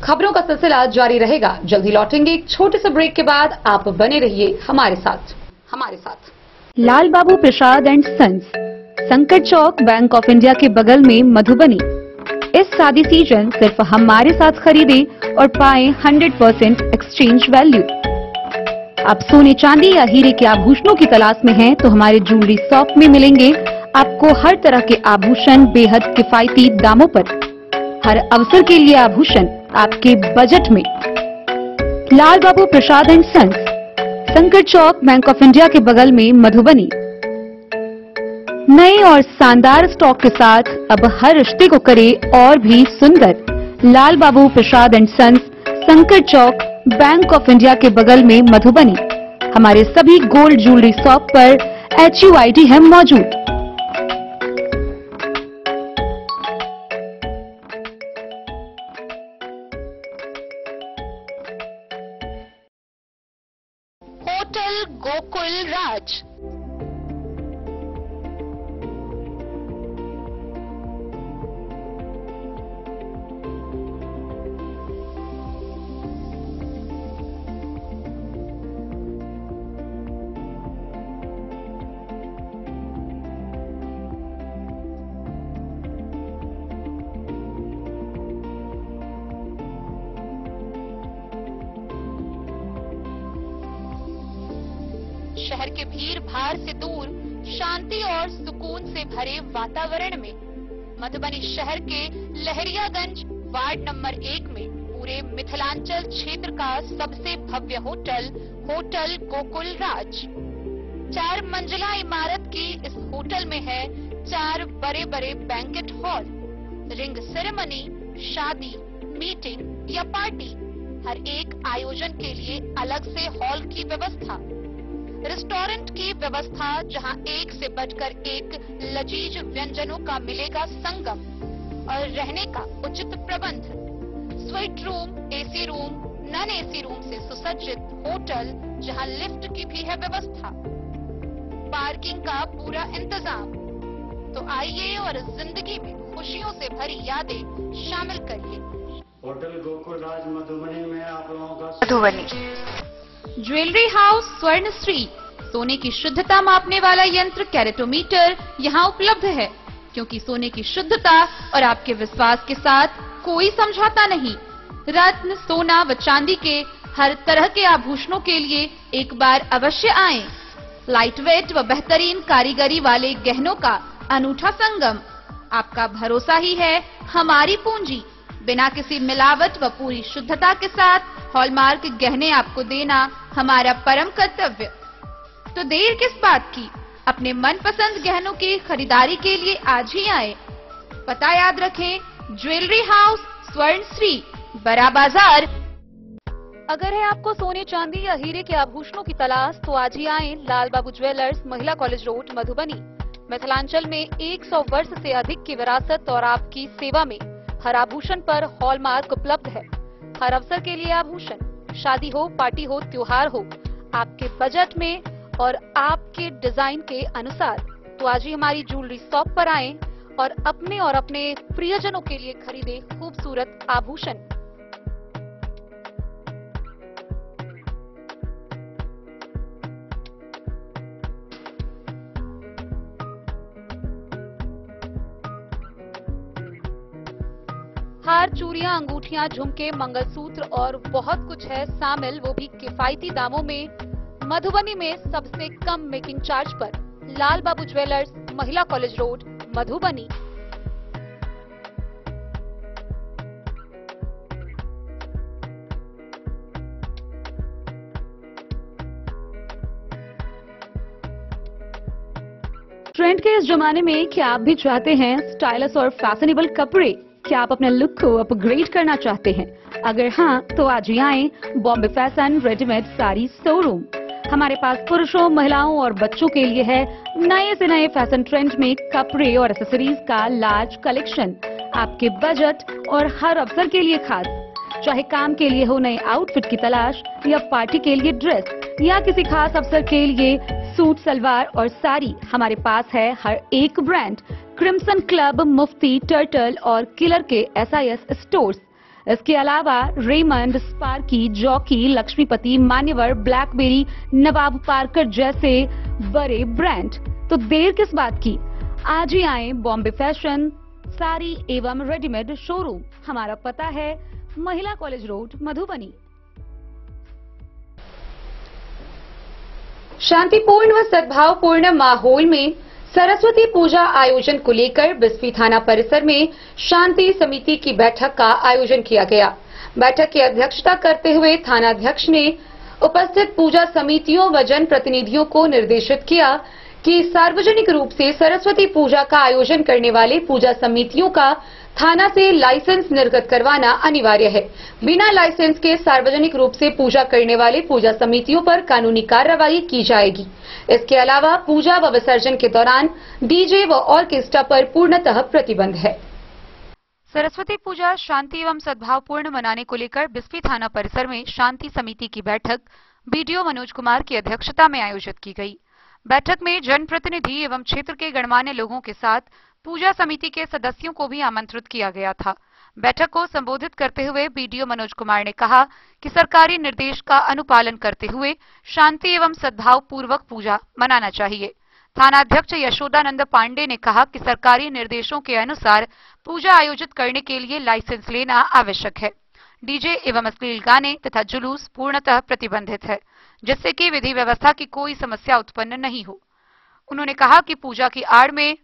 खबरों का सिलसिला जारी रहेगा। जल्द ही लौटेंगे एक छोटे से ब्रेक के बाद। आप बने रहिए हमारे साथ। लाल बाबू प्रसाद एंड सन्स, संकट चौक, बैंक ऑफ इंडिया के बगल में, मधुबनी। इस शादी सीजन सिर्फ हमारे साथ खरीदे और पाएं 100% एक्सचेंज वैल्यू। आप सोने चांदी या हीरे के आभूषणों की तलाश में हैं तो हमारे ज्वेलरी शॉप में मिलेंगे आपको हर तरह के आभूषण बेहद किफायती दामों पर। हर अवसर के लिए आभूषण आपके बजट में। लाल बाबू प्रसाद एंड सन्स, संकट चौक, बैंक ऑफ इंडिया के बगल में, मधुबनी। नए और शानदार स्टॉक के साथ अब हर रिश्ते को करे और भी सुंदर। लाल बाबू प्रसाद एंड सन्स, संकट चौक, बैंक ऑफ इंडिया के बगल में, मधुबनी। हमारे सभी गोल्ड ज्वेलरी शॉप पर HUID है मौजूद। होटल गोकुल राज, शहर के भीड़ भाड़ से दूर, शांति और सुकून से भरे वातावरण में मधुबनी शहर के लहरियागंज वार्ड नंबर 1 में पूरे मिथिलांचल क्षेत्र का सबसे भव्य होटल, होटल गोकुल राज। 4 मंजिला इमारत की इस होटल में है 4 बड़े बड़े बैंकेट हॉल, रिंग सेरेमनी, शादी, मीटिंग या पार्टी, हर एक आयोजन के लिए अलग से हॉल की व्यवस्था, रेस्टोरेंट की व्यवस्था जहां एक से बढ़कर एक लजीज व्यंजनों का मिलेगा संगम, और रहने का उचित प्रबंध, suite room, AC room, non AC room से सुसज्जित होटल जहां लिफ्ट की भी है व्यवस्था, पार्किंग का पूरा इंतजाम। तो आइए और जिंदगी में खुशियों से भरी यादें शामिल करिए। होटल गोकुल राज मधुबनी में आप लोगों का मधुबनी। ज्वेलरी हाउस स्वर्ण श्री, सोने की शुद्धता मापने वाला यंत्र कैरेटोमीटर यहाँ उपलब्ध है, क्योंकि सोने की शुद्धता और आपके विश्वास के साथ कोई समझौता नहीं। रत्न, सोना व चांदी के हर तरह के आभूषणों के लिए एक बार अवश्य आएं। लाइट वेट व बेहतरीन कारीगरी वाले गहनों का अनूठा संगम। आपका भरोसा ही है हमारी पूंजी। बिना किसी मिलावट व पूरी शुद्धता के साथ हॉलमार्क गहने आपको देना हमारा परम कर्तव्य। तो देर किस बात की, अपने मनपसंद गहनों की खरीदारी के लिए आज ही आए। पता याद रखें, ज्वेलरी हाउस स्वर्ण श्री, बड़ा बाजार। अगर है आपको सोने चांदी या हीरे के आभूषणों की तलाश तो आज ही आए लाल बाबू ज्वेलर्स, महिला कॉलेज रोड, मधुबनी। मिथिलांचल में 100 वर्ष से अधिक की विरासत और आपकी सेवा में हर आभूषण पर हॉलमार्क उपलब्ध है। हर अवसर के लिए आभूषण, शादी हो, पार्टी हो, त्योहार हो, आपके बजट में और आपके डिजाइन के अनुसार। तो आज ही हमारी ज्वेलरी शॉप पर आएं और अपने प्रियजनों के लिए खरीदे खूबसूरत आभूषण। हार, चूड़ियां, अंगूठियां, झुमके, मंगलसूत्र और बहुत कुछ है शामिल, वो भी किफायती दामों में। मधुबनी में सबसे कम मेकिंग चार्ज पर लाल बाबू ज्वेलर्स, महिला कॉलेज रोड, मधुबनी। ट्रेंड के इस जमाने में क्या आप भी चाहते हैं स्टाइलिश और फैशनेबल कपड़े? क्या आप अपने लुक को अपग्रेड करना चाहते हैं? अगर हाँ, तो आज ही आएं Bombay fashion readymade sari showroom. हमारे पास पुरुषों, महिलाओं और बच्चों के लिए है नए से नए फैशन ट्रेंड में कपड़े और एक्सेसरीज का लार्ज कलेक्शन। आपके बजट और हर अवसर के लिए खास। चाहे काम के लिए हो नए आउटफिट की तलाश या पार्टी के लिए ड्रेस या किसी खास अवसर के लिए सूट सलवार और साड़ी, हमारे पास है हर एक ब्रांड। क्रिम्सन क्लब, मुफ्ती, टर्टल और किलर के SIS स्टोर्स। इसके अलावा रेमंड, स्पार्की, जॉकी, लक्ष्मीपति, मान्यवर, ब्लैकबेरी, नवाब पार्कर जैसे बड़े ब्रांड। तो देर किस बात की, आज ही आए बॉम्बे फैशन साड़ी एवं रेडीमेड शोरूम। हमारा पता है महिला कॉलेज रोड, मधुबनी। शांतिपूर्ण व सद्भावपूर्ण माहौल में सरस्वती पूजा आयोजन को लेकर बिस्फी थाना परिसर में शांति समिति की बैठक का आयोजन किया गया। बैठक की अध्यक्षता करते हुए थानाध्यक्ष ने उपस्थित पूजा समितियों व जनप्रतिनिधियों को निर्देशित किया कि सार्वजनिक रूप से सरस्वती पूजा का आयोजन करने वाले पूजा समितियों का थाना से लाइसेंस निर्गत करवाना अनिवार्य है। बिना लाइसेंस के सार्वजनिक रूप से पूजा करने वाले पूजा समितियों पर कानूनी कार्रवाई की जाएगी। इसके अलावा पूजा व विसर्जन के दौरान डीजे व ऑर्केस्ट्रा पर पूर्णतः प्रतिबंध है। सरस्वती पूजा शांति एवं सद्भावपूर्ण मनाने को लेकर बिस्फी थाना परिसर में शांति समिति की बैठक BDO मनोज कुमार की अध्यक्षता में आयोजित की गई। बैठक में जनप्रतिनिधि एवं क्षेत्र के गणमान्य लोगों के साथ पूजा समिति के सदस्यों को भी आमंत्रित किया गया था। बैठक को संबोधित करते हुए BDO मनोज कुमार ने कहा कि सरकारी निर्देश का अनुपालन करते हुए शांति एवं सद्भाव पूर्वक पूजा मनाना चाहिए। थानाध्यक्ष यशोदानंद पांडे ने कहा कि सरकारी निर्देशों के अनुसार पूजा आयोजित करने के लिए लाइसेंस लेना आवश्यक है। डीजे एवं अश्लील गाने तथा जुलूस पूर्णतः प्रतिबंधित है, जिससे कि विधि व्यवस्था की कोई समस्या उत्पन्न नहीं हो। उन्होंने कहा कि पूजा की आड़ में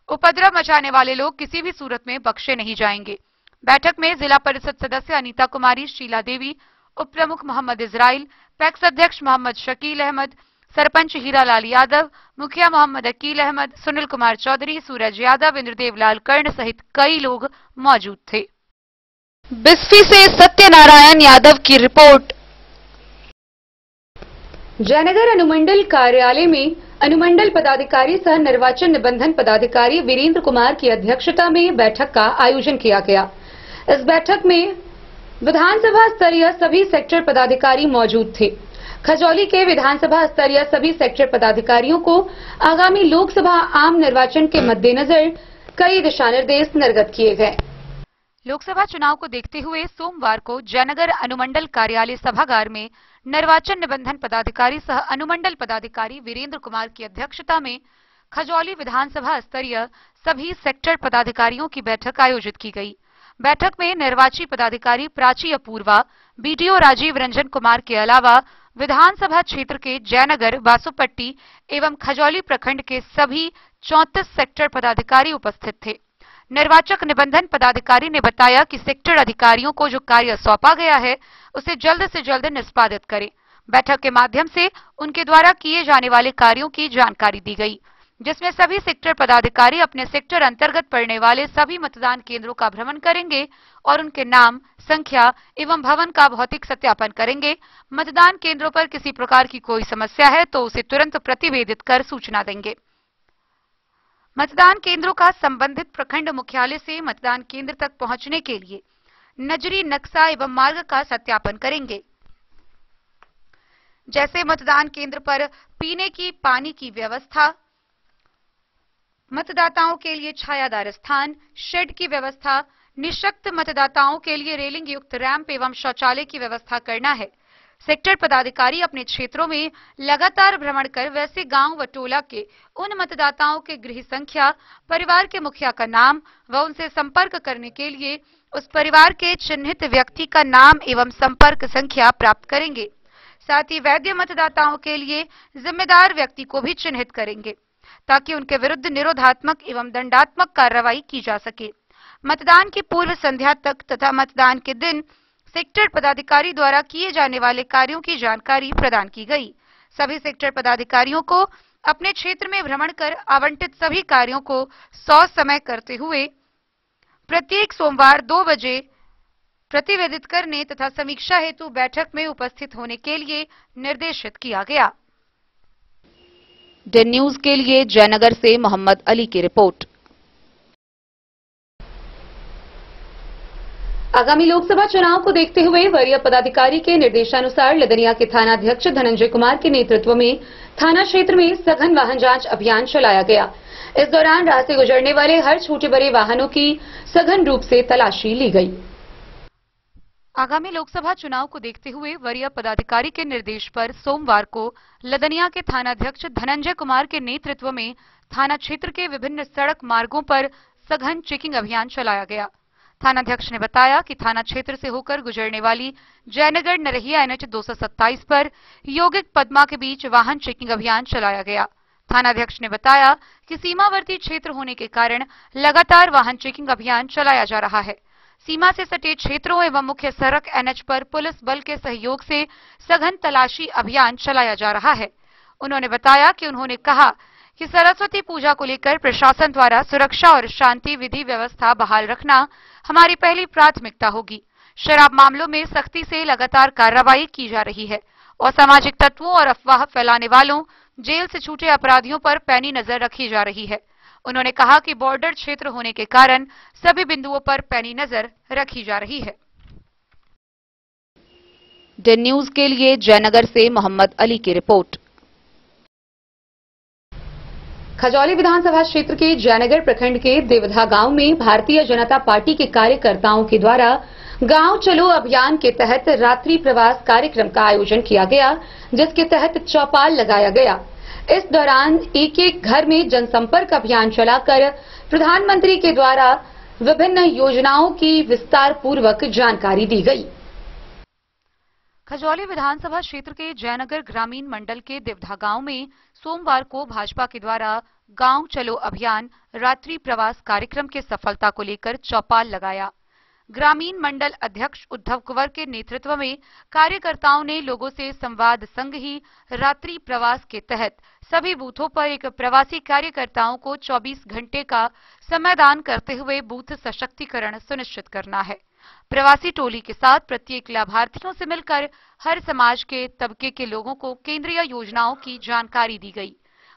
उपद्रव मचाने वाले लोग किसी भी सूरत में बख्शे नहीं जाएंगे। बैठक में जिला परिषद सदस्य अनीता कुमारी, शीला देवी, उप प्रमुख मोहम्मद इजराइल, पैक्स अध्यक्ष मोहम्मद शकील अहमद, सरपंच हीरालाल यादव, मुखिया मोहम्मद अकील अहमद, सुनील कुमार चौधरी, सूरज यादव, इंद्रदेव लाल कर्ण सहित कई लोग मौजूद थे। बिस्फी से सत्यनारायण यादव की रिपोर्ट। जयनगर अनुमंडल कार्यालय में अनुमंडल पदाधिकारी सह निर्वाचन निबंधन पदाधिकारी वीरेंद्र कुमार की अध्यक्षता में बैठक का आयोजन किया गया। इस बैठक में विधानसभा स्तरीय सभी सेक्टर पदाधिकारी मौजूद थे। खजौली के विधानसभा स्तरीय सभी सेक्टर पदाधिकारियों को आगामी लोकसभा आम निर्वाचन के मद्देनजर कई दिशा निर्देश निर्गत किए गए। लोकसभा चुनाव को देखते हुए सोमवार को जयनगर अनुमंडल कार्यालय सभागार में निर्वाचन निबंधन पदाधिकारी सह अनुमंडल पदाधिकारी वीरेंद्र कुमार की अध्यक्षता में खजौली विधानसभा स्तरीय सभी सेक्टर पदाधिकारियों की बैठक आयोजित की गई। बैठक में निर्वाची पदाधिकारी प्राची अपूर्वा, BDO राजीव रंजन कुमार के अलावा विधानसभा क्षेत्र के जयनगर, बासुपट्टी एवं खजौली प्रखंड के सभी 34 सेक्टर पदाधिकारी उपस्थित थे। निर्वाचक निबंधन पदाधिकारी ने बताया कि सेक्टर अधिकारियों को जो कार्य सौंपा गया है उसे जल्द से जल्द निष्पादित करें। बैठक के माध्यम से उनके द्वारा किए जाने वाले कार्यों की जानकारी दी गई, जिसमें सभी सेक्टर पदाधिकारी अपने सेक्टर अंतर्गत पड़ने वाले सभी मतदान केंद्रों का भ्रमण करेंगे और उनके नाम, संख्या एवं भवन का भौतिक सत्यापन करेंगे। मतदान केंद्रों पर किसी प्रकार की कोई समस्या है तो उसे तुरंत प्रतिवेदित कर सूचना देंगे। मतदान केंद्रों का संबंधित प्रखंड मुख्यालय से मतदान केंद्र तक पहुंचने के लिए नजरी नक्शा एवं मार्ग का सत्यापन करेंगे। जैसे मतदान केंद्र पर पीने की पानी की व्यवस्था, मतदाताओं के लिए छायादार स्थान, शेड की व्यवस्था, निःशक्त मतदाताओं के लिए रेलिंग युक्त रैंप एवं शौचालय की व्यवस्था करना है। सेक्टर पदाधिकारी अपने क्षेत्रों में लगातार भ्रमण कर वैसे गांव व टोला के उन मतदाताओं के गृह संख्या, परिवार के मुखिया का नाम व उनसे संपर्क करने के लिए उस परिवार के चिन्हित व्यक्ति का नाम एवं संपर्क संख्या प्राप्त करेंगे। साथ ही वैध मतदाताओं के लिए जिम्मेदार व्यक्ति को भी चिन्हित करेंगे ताकि उनके विरुद्ध निरोधात्मक एवं दंडात्मक कार्रवाई की जा सके। मतदान की पूर्व संध्या तक तथा मतदान के दिन सेक्टर पदाधिकारी द्वारा किए जाने वाले कार्यों की जानकारी प्रदान की गई। सभी सेक्टर पदाधिकारियों को अपने क्षेत्र में भ्रमण कर आवंटित सभी कार्यों को समय करते हुए प्रत्येक सोमवार 2 बजे प्रतिवेदित करने तथा समीक्षा हेतु बैठक में उपस्थित होने के लिए निर्देशित किया गया। डेन न्यूज के लिए जयनगर से मोहम्मद अली की रिपोर्ट। आगामी लोकसभा चुनाव को देखते हुए वरीय पदाधिकारी के निर्देशानुसार लदनिया के थानाध्यक्ष धनंजय कुमार के नेतृत्व में थाना क्षेत्र में सघन वाहन जांच अभियान चलाया गया। इस दौरान राह से गुजरने वाले हर छोटे बड़े वाहनों की सघन रूप से तलाशी ली गई। आगामी लोकसभा चुनाव को देखते हुए वरीय पदाधिकारी के निर्देश पर सोमवार को लदनिया के थानाध्यक्ष धनंजय कुमार के नेतृत्व में थाना क्षेत्र के विभिन्न सड़क मार्गों पर सघन चेकिंग अभियान चलाया गया। थानाध्यक्ष ने बताया कि थाना क्षेत्र से होकर गुजरने वाली जयनगर नरहिया NH 227 पर यौगिक पद्मा के बीच वाहन चेकिंग अभियान चलाया गया। थानाध्यक्ष ने बताया कि सीमावर्ती क्षेत्र होने के कारण लगातार वाहन चेकिंग अभियान चलाया जा रहा है। सीमा से सटे क्षेत्रों एवं मुख्य सड़क NH पर पुलिस बल के सहयोग से सघन तलाशी अभियान चलाया जा रहा है। उन्होंने बताया कि उन्होंने कहा कि सरस्वती पूजा को लेकर प्रशासन द्वारा सुरक्षा और शांति विधि व्यवस्था बहाल रखना हमारी पहली प्राथमिकता होगी। शराब मामलों में सख्ती से लगातार कार्रवाई की जा रही है और सामाजिक तत्वों और अफवाह फैलाने वालों, जेल से छूटे अपराधियों पर पैनी नजर रखी जा रही है। उन्होंने कहा कि बॉर्डर क्षेत्र होने के कारण सभी बिंदुओं पर पैनी नजर रखी जा रही है। डेन न्यूज के लिए जयनगर से मोहम्मद अली की रिपोर्ट। खजौली विधानसभा क्षेत्र के जयनगर प्रखंड के देवधा गांव में भारतीय जनता पार्टी के कार्यकर्ताओं के द्वारा गांव चलो अभियान के तहत रात्रि प्रवास कार्यक्रम का आयोजन किया गया, जिसके तहत चौपाल लगाया गया। इस दौरान एक एक घर में जनसंपर्क अभियान चलाकर प्रधानमंत्री के द्वारा विभिन्न योजनाओं की विस्तार पूर्वक जानकारी दी गई। खजौली विधानसभा क्षेत्र के जयनगर ग्रामीण मंडल के देवधा गांव में सोमवार को भाजपा के द्वारा गांव चलो अभियान रात्रि प्रवास कार्यक्रम के सफलता को लेकर चौपाल लगाया। ग्रामीण मंडल अध्यक्ष उद्धव कुंवर के नेतृत्व में कार्यकर्ताओं ने लोगों से संवाद संग ही रात्रि प्रवास के तहत सभी बूथों पर एक प्रवासी कार्यकर्ताओं को 24 घंटे का समयदान करते हुए बूथ सशक्तिकरण सुनिश्चित करना है। प्रवासी टोली के साथ प्रत्येक लाभार्थियों से मिलकर हर समाज के तबके के लोगों को केंद्रीय योजनाओं की जानकारी दी गई।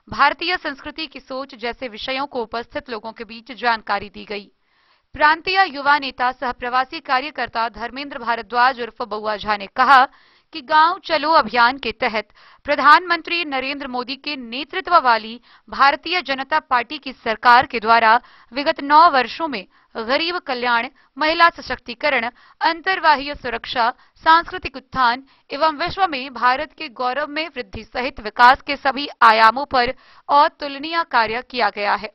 भारतीय संस्कृति की सोच जैसे विषयों को उपस्थित लोगों के बीच जानकारी दी गई। प्रांतीय युवा नेता सह प्रवासी कार्यकर्ता धर्मेंद्र भारद्वाज उर्फ बउआ झा ने कहा कि गांव चलो अभियान के तहत प्रधानमंत्री नरेंद्र मोदी के नेतृत्व वाली भारतीय जनता पार्टी की सरकार के द्वारा विगत 9 वर्षों में गरीब कल्याण, महिला सशक्तिकरण, अंतर्वाहीय सुरक्षा, सांस्कृतिक उत्थान एवं विश्व में भारत के गौरव में वृद्धि सहित विकास के सभी आयामों पर अतुलनीय कार्य किया गया है।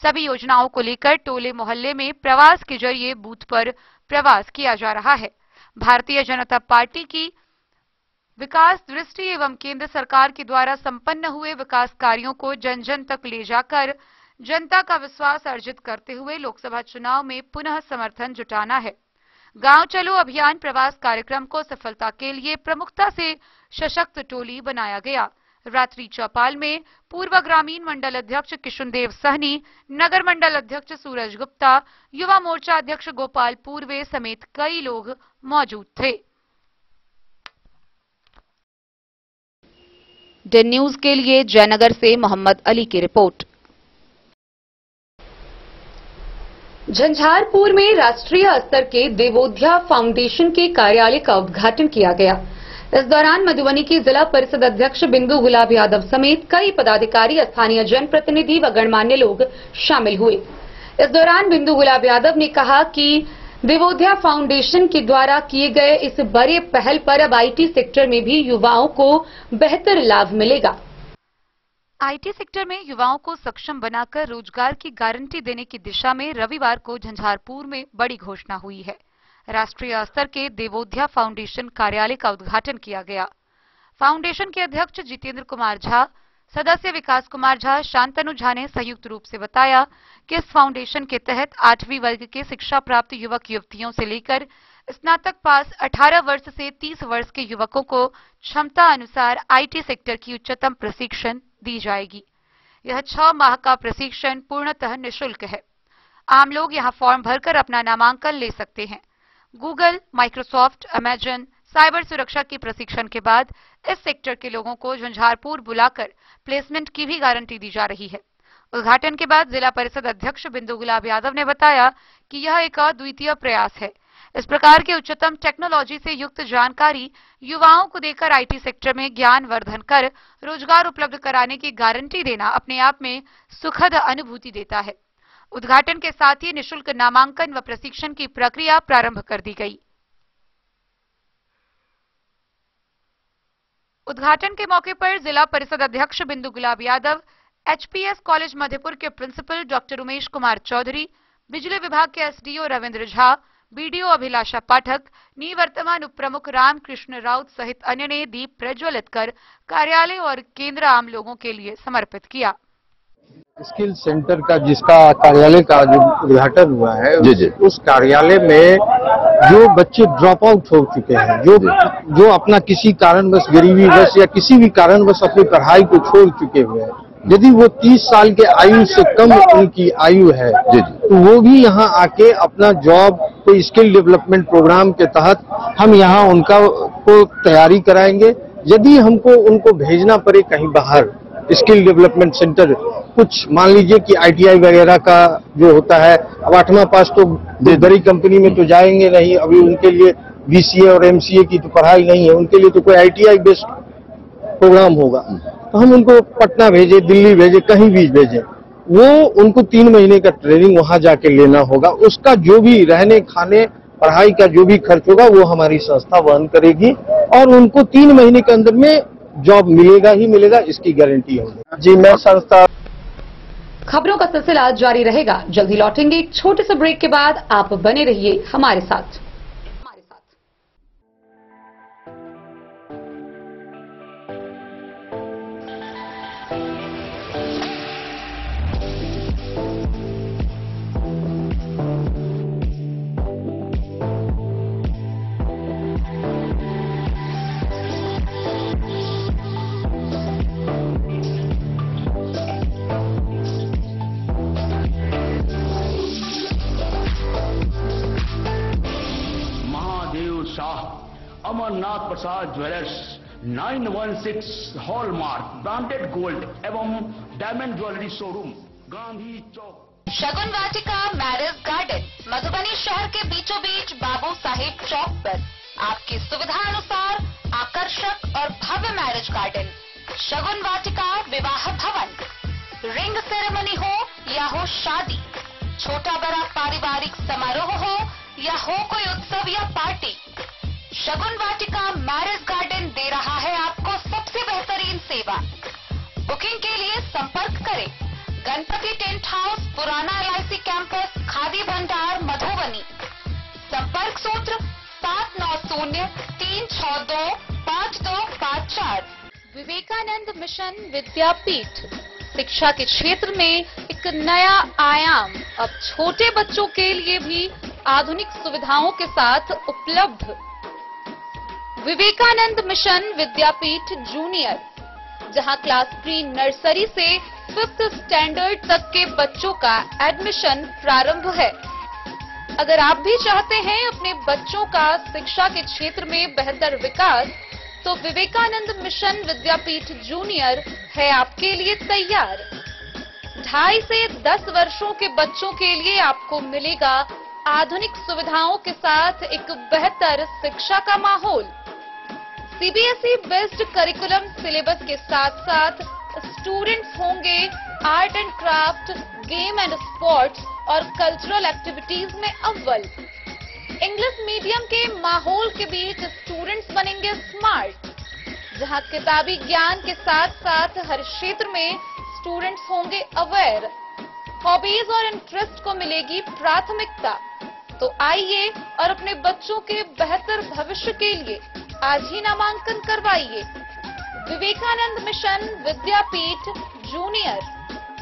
सभी योजनाओं को लेकर टोले मोहल्ले में प्रवास के जरिए बूथ पर प्रवास किया जा रहा है। भारतीय जनता पार्टी की विकास दृष्टि एवं केंद्र सरकार के द्वारा संपन्न हुए विकास कार्यों को जन जन तक ले जाकर जनता का विश्वास अर्जित करते हुए लोकसभा चुनाव में पुनः समर्थन जुटाना है। गांव चलो अभियान प्रवास कार्यक्रम को सफलता के लिए प्रमुखता से सशक्त टोली बनाया गया। रात्रि चौपाल में पूर्व ग्रामीण मंडल अध्यक्ष किशुनदेव सहनी, नगर मंडल अध्यक्ष सूरज गुप्ता, युवा मोर्चा अध्यक्ष गोपाल पूर्वे समेत कई लोग मौजूद थे। डेन न्यूज के लिए जयनगर से मोहम्मद अली की रिपोर्ट। झंझारपुर में राष्ट्रीय स्तर के देवोध्या फाउंडेशन के कार्यालय का उद्घाटन किया गया। इस दौरान मधुबनी की जिला परिषद अध्यक्ष बिंदु गुलाब यादव समेत कई पदाधिकारी, स्थानीय जनप्रतिनिधि व गणमान्य लोग शामिल हुए। इस दौरान बिंदु गुलाब यादव ने कहा कि देवोध्या फाउंडेशन के द्वारा किए गए इस बड़े पहल पर अब IT सेक्टर में भी युवाओं को बेहतर लाभ मिलेगा। IT सेक्टर में युवाओं को सक्षम बनाकर रोजगार की गारंटी देने की दिशा में रविवार को झंझारपुर में बड़ी घोषणा हुई है। राष्ट्रीय स्तर के देवोध्या फाउंडेशन कार्यालय का उद्घाटन किया गया। फाउंडेशन के अध्यक्ष जितेंद्र कुमार झा, सदस्य विकास कुमार झा, शांतनु झा ने संयुक्त रूप से बताया कि इस फाउंडेशन के तहत 8वीं वर्ग के शिक्षा प्राप्त युवक युवतियों से लेकर स्नातक पास 18 वर्ष से 30 वर्ष के युवकों को क्षमता अनुसार IT सेक्टर की उच्चतम प्रशिक्षण दी जाएगी। यह 6 माह का प्रशिक्षण पूर्णतः निःशुल्क है। आम लोग यहां फॉर्म भरकर अपना नामांकन ले सकते हैं। गूगल, माइक्रोसॉफ्ट, अमेजन, साइबर सुरक्षा की प्रशिक्षण के बाद इस सेक्टर के लोगों को झंझारपुर बुलाकर प्लेसमेंट की भी गारंटी दी जा रही है। उद्घाटन के बाद जिला परिषद अध्यक्ष बिंदु गुलाब यादव ने बताया कि यह एक अद्वितीय प्रयास है। इस प्रकार के उच्चतम टेक्नोलॉजी से युक्त जानकारी युवाओं को देकर आईटी सेक्टर में ज्ञान वर्धन कर रोजगार उपलब्ध कराने की गारंटी देना अपने आप में सुखद अनुभूति देता है। उद्घाटन के साथ ही निःशुल्क नामांकन व प्रशिक्षण की प्रक्रिया प्रारंभ कर दी गई। उद्घाटन के मौके पर जिला परिषद अध्यक्ष बिंदु गुलाब यादव, एचपीएस कॉलेज मधेपुर के प्रिंसिपल डॉक्टर उमेश कुमार चौधरी, बिजली विभाग के एसडीओ रविंद्र झा, बीडीओ अभिलाषा पाठक, निवर्तमान उप प्रमुख रामकृष्ण राउत सहित अन्य ने दीप प्रज्वलित कर कार्यालय और केंद्र आम लोगों के लिए समर्पित किया। स्किल सेंटर का जिसका कार्यालय का जो उद्घाटन हुआ है, उस कार्यालय में जो बच्चे ड्रॉप आउट हो चुके हैं, जो अपना किसी कारणवश गरीबीवश या किसी भी कारणवश अपनी पढ़ाई को छोड़ चुके हुए हैं, यदि वो 30 साल के आयु से कम उनकी आयु है, तो वो भी यहाँ आके अपना जॉब कोई स्किल डेवलपमेंट प्रोग्राम के तहत हम यहाँ उनका को तैयारी कराएंगे। यदि हमको उनको भेजना पड़े कहीं बाहर स्किल डेवलपमेंट सेंटर, कुछ मान लीजिए कि आईटीआई वगैरह का जो होता है, अब 8वां पास तो बड़ी कंपनी में तो जाएंगे नहीं, अभी उनके लिए बीसीए और एमसीए की तो पढ़ाई नहीं है, उनके लिए तो कोई आईटीआई बेस्ड प्रोग्राम होगा। तो हम उनको पटना भेजे, दिल्ली भेजे, कहीं भी भेजे, वो उनको 3 महीने का ट्रेनिंग वहां जाके लेना होगा। उसका जो भी रहने खाने पढ़ाई का जो भी खर्च होगा वो हमारी संस्था वहन करेगी और उनको 3 महीने के अंदर में जॉब मिलेगा ही मिलेगा, इसकी गारंटी होगी। जी, मैं संस्था। खबरों का सिलसिला जारी रहेगा। जल्दी लौटेंगे एक छोटे से ब्रेक के बाद। आप बने रहिए हमारे साथ। अमरनाथ प्रसाद ज्वेलर्स 916 हॉलमार्क ब्रांडेड गोल्ड एवं डायमंड ज्वेलरी शोरूम, गांधी चौक। शगुन वाटिका मैरिज गार्डन मधुबनी शहर के बीचों बीच बाबू साहेब चौक पर आपकी सुविधा अनुसार आकर्षक और भव्य मैरिज गार्डन। शगुन वाटिका विवाह भवन, रिंग सेरेमनी हो या हो शादी, छोटा बड़ा पारिवारिक समारोह हो या हो कोई उत्सव या पार्टी, शगुन वाटिका मैरिज गार्डन दे रहा है आपको सबसे बेहतरीन सेवा। बुकिंग के लिए संपर्क करें गणपति टेंट हाउस, पुराना LIC कैंपस, खादी भंडार, मधुबनी। संपर्क सूत्र 7903625254। विवेकानंद मिशन विद्यापीठ शिक्षा के क्षेत्र में एक नया आयाम अब छोटे बच्चों के लिए भी आधुनिक सुविधाओं के साथ उपलब्ध। विवेकानंद मिशन विद्यापीठ जूनियर, जहां क्लास प्री नर्सरी से 5th स्टैंडर्ड तक के बच्चों का एडमिशन प्रारंभ है। अगर आप भी चाहते हैं अपने बच्चों का शिक्षा के क्षेत्र में बेहतर विकास, तो विवेकानंद मिशन विद्यापीठ जूनियर है आपके लिए तैयार। 2.5 से 10 वर्षों के बच्चों के लिए आपको मिलेगा आधुनिक सुविधाओं के साथ एक बेहतर शिक्षा का माहौल। सीबीएसई बेस्ड करिकुलम सिलेबस के साथ साथ स्टूडेंट्स होंगे art and craft, game and sports और कल्चरल एक्टिविटीज में अव्वल। इंग्लिश मीडियम के माहौल के बीच स्टूडेंट्स बनेंगे स्मार्ट, जहां किताबी ज्ञान के साथ साथ हर क्षेत्र में स्टूडेंट्स होंगे अवेयर। हॉबीज और इंटरेस्ट को मिलेगी प्राथमिकता। तो आइए और अपने बच्चों के बेहतर भविष्य के लिए आज ही नामांकन करवाइए। विवेकानंद मिशन विद्यापीठ जूनियर।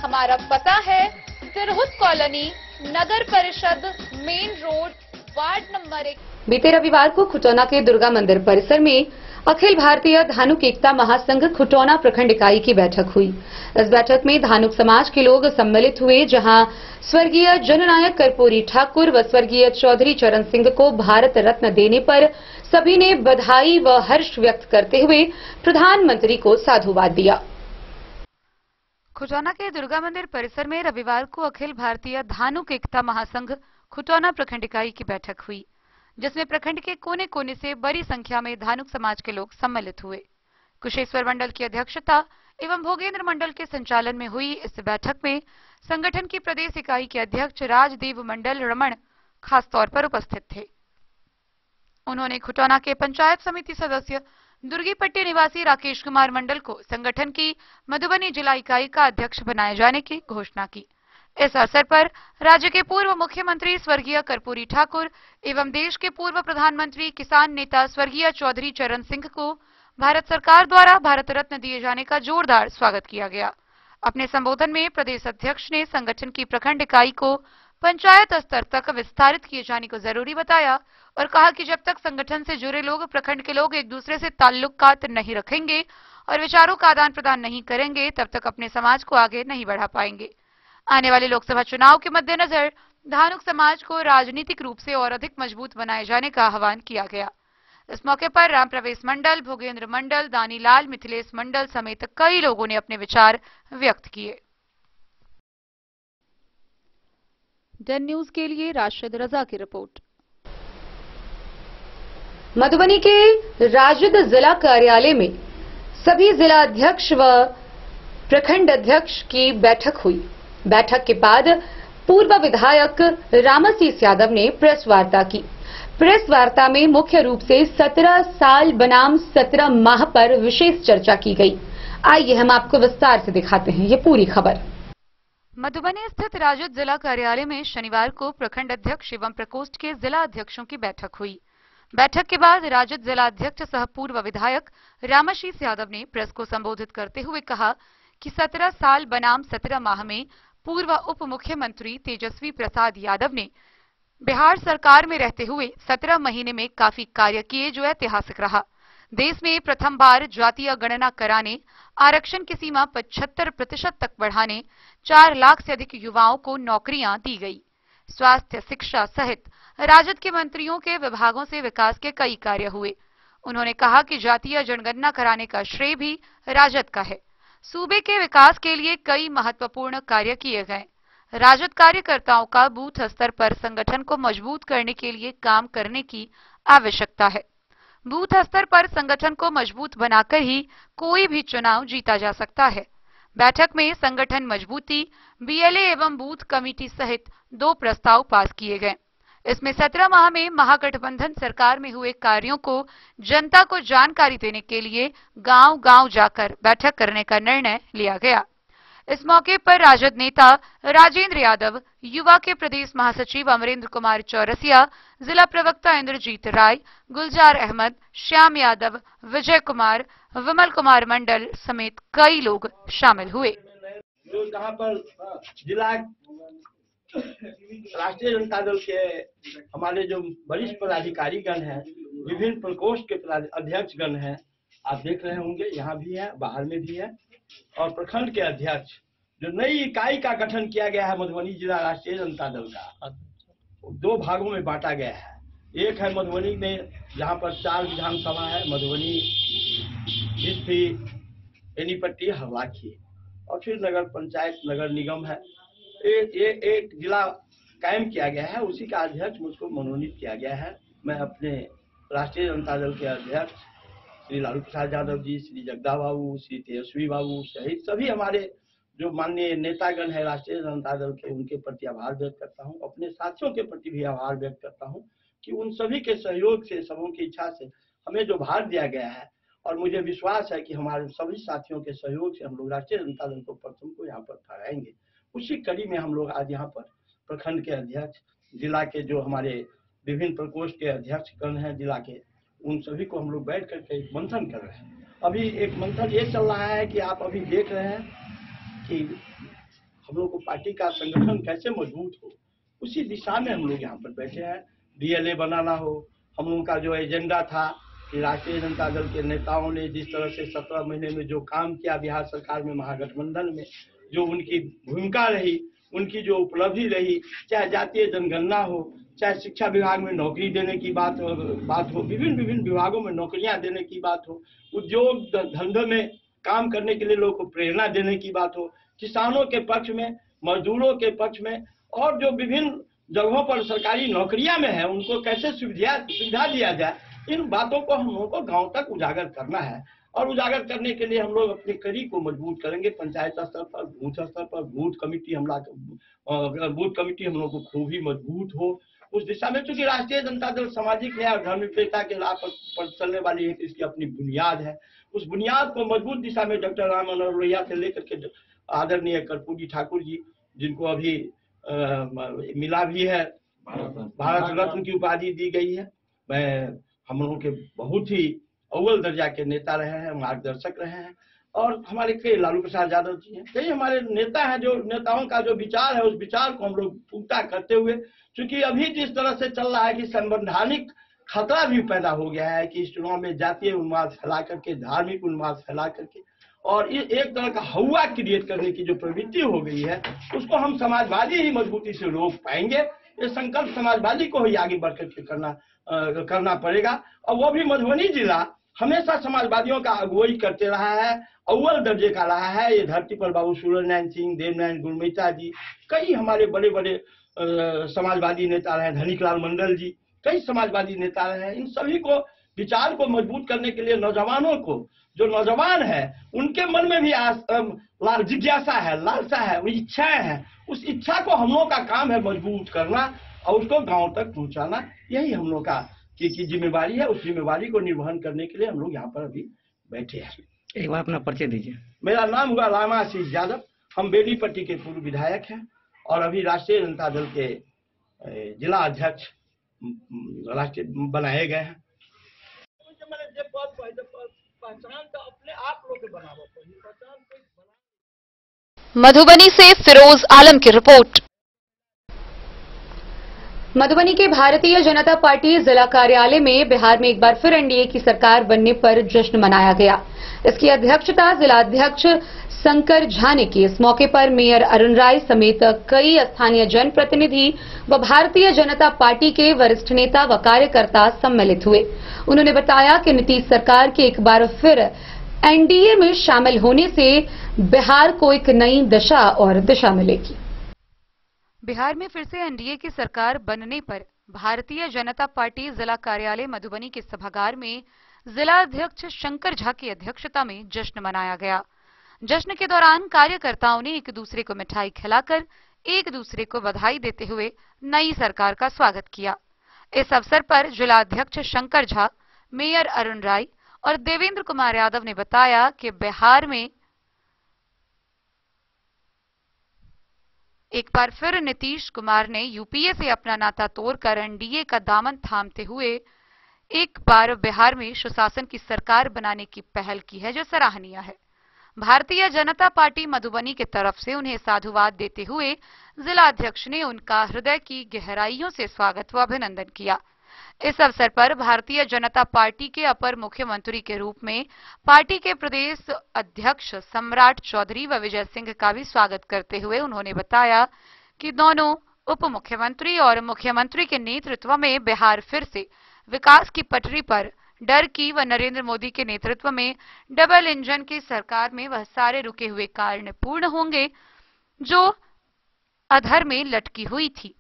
हमारा पता है तिरहुत कॉलोनी, नगर परिषद, मेन रोड, वार्ड नंबर 1। बीते रविवार को खुटौना के दुर्गा मंदिर परिसर में अखिल भारतीय धानुक एकता महासंघ खुटौना प्रखंड इकाई की बैठक हुई। इस बैठक में धानुक समाज के लोग सम्मिलित हुए, जहां स्वर्गीय जननायक कर्पूरी ठाकुर व स्वर्गीय चौधरी चरण सिंह को भारत रत्न देने पर सभी ने बधाई व हर्ष व्यक्त करते हुए प्रधानमंत्री को साधुवाद दिया। खुटौना के दुर्गा मंदिर परिसर में रविवार को अखिल भारतीय धानुक एकता महासंघ खुटौना प्रखंड इकाई की बैठक हुई। जिसमें प्रखंड के कोने कोने से बड़ी संख्या में धानुक समाज के लोग सम्मिलित हुए। कुशेश्वर मंडल की अध्यक्षता एवं भोगेंद्र मंडल के संचालन में हुई इस बैठक में संगठन की प्रदेश इकाई के अध्यक्ष राजदेव मंडल रमण खास तौर पर उपस्थित थे। उन्होंने खुटौना के पंचायत समिति सदस्य दुर्गीपट्टी निवासी राकेश कुमार मंडल को संगठन की मधुबनी जिला इकाई का अध्यक्ष बनाए जाने की घोषणा की। इस अवसर पर राज्य के पूर्व मुख्यमंत्री स्वर्गीय कर्पूरी ठाकुर एवं देश के पूर्व प्रधानमंत्री किसान नेता स्वर्गीय चौधरी चरण सिंह को भारत सरकार द्वारा भारत रत्न दिए जाने का जोरदार स्वागत किया गया। अपने संबोधन में प्रदेश अध्यक्ष ने संगठन की प्रखंड इकाई को पंचायत स्तर तक विस्तारित किए जाने को जरूरी बताया और कहा कि जब तक संगठन से जुड़े लोग, प्रखंड के लोग एक दूसरे से ताल्लुकात नहीं रखेंगे और विचारों का आदान प्रदान नहीं करेंगे, तब तक अपने समाज को आगे नहीं बढ़ा पाएंगे। आने वाले लोकसभा चुनाव के मद्देनजर धानुक समाज को राजनीतिक रूप से और अधिक मजबूत बनाए जाने का आह्वान किया गया। इस मौके पर राम प्रवेश मंडल, भोगेंद्र मंडल, दानीलाल, मिथिलेश मंडल समेत कई लोगों ने अपने विचार व्यक्त किए। डन न्यूज के लिए राशिद रजा की रिपोर्ट। मधुबनी के राजद जिला कार्यालय में सभी जिला अध्यक्ष व प्रखंड अध्यक्ष की बैठक हुई। बैठक के बाद पूर्व विधायक रामाशीष यादव ने प्रेस वार्ता की। प्रेस वार्ता में मुख्य रूप से 17 साल बनाम 17 माह पर विशेष चर्चा की गई। आइए हम आपको विस्तार से दिखाते हैं ये पूरी खबर। मधुबनी स्थित राजद जिला कार्यालय में शनिवार को प्रखंड अध्यक्ष एवं प्रकोष्ठ के जिला अध्यक्षों की बैठक हुई। बैठक के बाद राजद जिला अध्यक्ष सह पूर्व विधायक रामाशीष यादव ने प्रेस को संबोधित करते हुए कहा कि 17 साल बनाम 17 माह में पूर्व उप मुख्यमंत्री तेजस्वी प्रसाद यादव ने बिहार सरकार में रहते हुए 17 महीने में काफी कार्य किए जो ऐतिहासिक रहा। देश में प्रथम बार जातीय गणना कराने, आरक्षण की सीमा 75% तक बढ़ाने, 4 लाख से अधिक युवाओं को नौकरियां दी गई। स्वास्थ्य, शिक्षा सहित राजद के मंत्रियों के विभागों से विकास के कई कार्य हुए। उन्होंने कहा कि जातीय जनगणना कराने का श्रेय भी राजद का है। सूबे के विकास के लिए कई महत्वपूर्ण कार्य किए गए। राजद कार्यकर्ताओं का बूथ स्तर पर संगठन को मजबूत करने के लिए काम करने की आवश्यकता है। बूथ स्तर पर संगठन को मजबूत बनाकर ही कोई भी चुनाव जीता जा सकता है। बैठक में संगठन मजबूती, बीएलए एवं बूथ कमेटी सहित 2 प्रस्ताव पास किए गए। इसमें 17 माह में महागठबंधन सरकार में हुए कार्यों को जनता को जानकारी देने के लिए गांव-गांव जाकर बैठक करने का निर्णय लिया गया। इस मौके पर राजद नेता राजेंद्र यादव, युवा के प्रदेश महासचिव अमरेंद्र कुमार चौरसिया, जिला प्रवक्ता इंद्रजीत राय, गुलजार अहमद, श्याम यादव, विजय कुमार, विमल कुमार मंडल समेत कई लोग शामिल हुए। जो यहाँ पर जिला राष्ट्रीय जनता दल के हमारे जो वरिष्ठ पदाधिकारी गण हैं, विभिन्न प्रकोष्ठ के अध्यक्ष गण हैं, आप देख रहे होंगे, यहाँ भी है, बाहर में भी है, और प्रखंड के अध्यक्ष जो नई इकाई का गठन किया गया है मधुबनी जिला राष्ट्रीय जनता दल का, 2 भागों में बांटा गया है। एक है मधुबनी में जहाँ पर 4 विधानसभा है, मधुबनी, बिस्फी, बेनीपट्टी, हरलाखी, और फिर नगर पंचायत, नगर निगम है। एक जिला कायम किया गया है, उसी का अध्यक्ष मुझको मनोनीत किया गया है। मैं अपने राष्ट्रीय जनता दल के अध्यक्ष श्री लालू प्रसाद यादव जी, श्री जगदा बाबू, श्री तेजस्वी बाबू सहित सभी हमारे जो माननीय नेतागण है राष्ट्रीय जनता दल के, उनके प्रति आभार व्यक्त करता हूं। अपने साथियों के प्रति भी आभार व्यक्त करता हूं कि उन सभी के सहयोग से, सबों की इच्छा से हमें जो भार दिया गया है, और मुझे विश्वास है कि हमारे सभी साथियों के सहयोग से हम लोग राष्ट्रीय जनता दल को प्रथम को यहाँ पर ठहराएंगे। उसी कड़ी में हम लोग आज यहाँ पर प्रखंड के अध्यक्ष, जिला के जो हमारे विभिन्न प्रकोष्ठ के अध्यक्ष गण हैं जिला के, उन सभी को हम लोग बैठ करके एक मंथन कर रहे हैं। अभी एक मंथन ये चल रहा है कि आप अभी देख रहे हैं कि हम लोग को पार्टी का संगठन कैसे मजबूत हो, उसी दिशा में हम लोग यहाँ पर बैठे हैं। डीएलए बनाना हो, हम लोगों का जो एजेंडा था कि राष्ट्रीय जनता दल के नेताओं ने जिस तरह से 17 महीने में जो काम किया बिहार सरकार में, महागठबंधन में जो उनकी भूमिका रही, उनकी जो उपलब्धि रही, चाहे जातीय जनगणना हो, चाहे शिक्षा विभाग में नौकरी देने की बात हो, विभिन्न विभागों में नौकरियां देने की बात हो, उद्योग धंधों में काम करने के लिए लोगों को प्रेरणा देने की बात हो, किसानों के पक्ष में, मजदूरों के पक्ष में, और जो विभिन्न जगहों पर सरकारी नौकरियां में है उनको कैसे सुविधा दिया जाए, इन बातों को हम लोगों को गांव तक उजागर करना है। और उजागर करने के लिए हम लोग अपनी कड़ी को मजबूत करेंगे। पंचायत स्तर पर, बूथ स्तर पर बूथ कमेटी हम लोग को खूब ही मजबूत हो उस दिशा में। चूंकि राष्ट्रीय जनता दल सामाजिक न्याय और धर्मनिरपेक्षता के राह पर चलने वाली है, इसकी अपनी बुनियाद है। उस बुनियाद को मजबूत दिशा में डॉक्टर राम मनोहर लोहिया से लेकर के आदरणीय कर्पूरी ठाकुर जी, जिनको अभी मिला भी है, भारत रत्न की उपाधि दी गई है। हम लोगों के बहुत ही अव्वल दर्जा के नेता रहे हैं, मार्गदर्शक रहे हैं। और हमारे कई लालू प्रसाद यादव जी हैं, कई हमारे नेता हैं, जो नेताओं का जो विचार है उस विचार को हम लोग पूरा करते हुए, क्योंकि अभी जिस तरह से चल रहा है कि संवैधानिक खतरा भी पैदा हो गया है कि इस चुनाव में जातीय उन्माद फैला करके, धार्मिक उन्माद फैला करके और एक तरह का हवा क्रिएट करने की जो प्रवृत्ति हो गई है, उसको हम समाजवादी ही मजबूती से रोक पाएंगे। ये संकल्प समाजवादी को ही आगे बढ़ करके करना पड़ेगा। और वो भी मधुबनी जिला हमेशा समाजवादियों का अगुवाई करते रहा है, अव्वल दर्जे का रहा है। ये धरती पर बाबू सूरजनारायण सिंह, देवनारायण गुरमीता जी, कई हमारे बड़े बड़े समाजवादी नेता रहे, धनिकलाल मंडल जी, कई समाजवादी नेता रहे हैं। इन सभी को विचार को मजबूत करने के लिए नौजवानों को, जो नौजवान है उनके मन में भी जिज्ञासा है, लालसा है, इच्छाएं हैं। उस इच्छा को हम लोग का काम है मजबूत करना और उसको गांव तक पहुंचाना। यही हम लोग का की जिम्मेवारी है। उस जिम्मेवारी को निर्वहन करने के लिए हम लोग यहाँ पर अभी बैठे हैं। एक बार अपना परिचय दीजिए। मेरा नाम हुआ रामा आशीष यादव। हम बेनीपट्टी के पूर्व विधायक हैं और अभी राष्ट्रीय जनता दल के जिला अध्यक्ष राष्ट्रीय बनाए गए हैं। मधुबनी से फिरोज आलम की रिपोर्ट। मधुबनी के भारतीय जनता पार्टी जिला कार्यालय में बिहार में एक बार फिर एनडीए की सरकार बनने पर जश्न मनाया गया। इसकी अध्यक्षता जिला अध्यक्ष शंकर झा ने की। इस मौके पर मेयर अरुण राय समेत कई स्थानीय जनप्रतिनिधि व भारतीय जनता पार्टी के वरिष्ठ नेता व कार्यकर्ता सम्मिलित हुए। उन्होंने बताया कि नीतीश सरकार के एक बार फिर एनडीए में शामिल होने से बिहार को एक नई दशा और दिशा मिलेगी। बिहार में फिर से एनडीए की सरकार बनने पर भारतीय जनता पार्टी जिला कार्यालय मधुबनी के सभागार में जिला अध्यक्ष शंकर झा की अध्यक्षता में जश्न मनाया गया। जश्न के दौरान कार्यकर्ताओं ने एक दूसरे को मिठाई खिलाकर एक दूसरे को बधाई देते हुए नई सरकार का स्वागत किया। इस अवसर पर जिला अध्यक्ष शंकर झा, मेयर अरुण राय और देवेंद्र कुमार यादव ने बताया कि बिहार में एक बार फिर नीतीश कुमार ने यूपीए से अपना नाता तोड़कर एनडीए का दामन थामते हुए एक बार बिहार में सुशासन की सरकार बनाने की पहल की है, जो सराहनीय है। भारतीय जनता पार्टी मधुबनी की तरफ से उन्हें साधुवाद देते हुए जिला अध्यक्ष ने उनका हृदय की गहराइयों से स्वागत व अभिनंदन किया। इस अवसर पर भारतीय जनता पार्टी के अपर मुख्यमंत्री के रूप में पार्टी के प्रदेश अध्यक्ष सम्राट चौधरी व विजय सिंह का भी स्वागत करते हुए उन्होंने बताया कि दोनों उप मुख्यमंत्री और मुख्यमंत्री के नेतृत्व में बिहार फिर से विकास की पटरी पर डर की व नरेंद्र मोदी के नेतृत्व में डबल इंजन की सरकार में वह सारे रुके हुए कार्य पूर्ण होंगे जो अधर में लटकी हुई थी।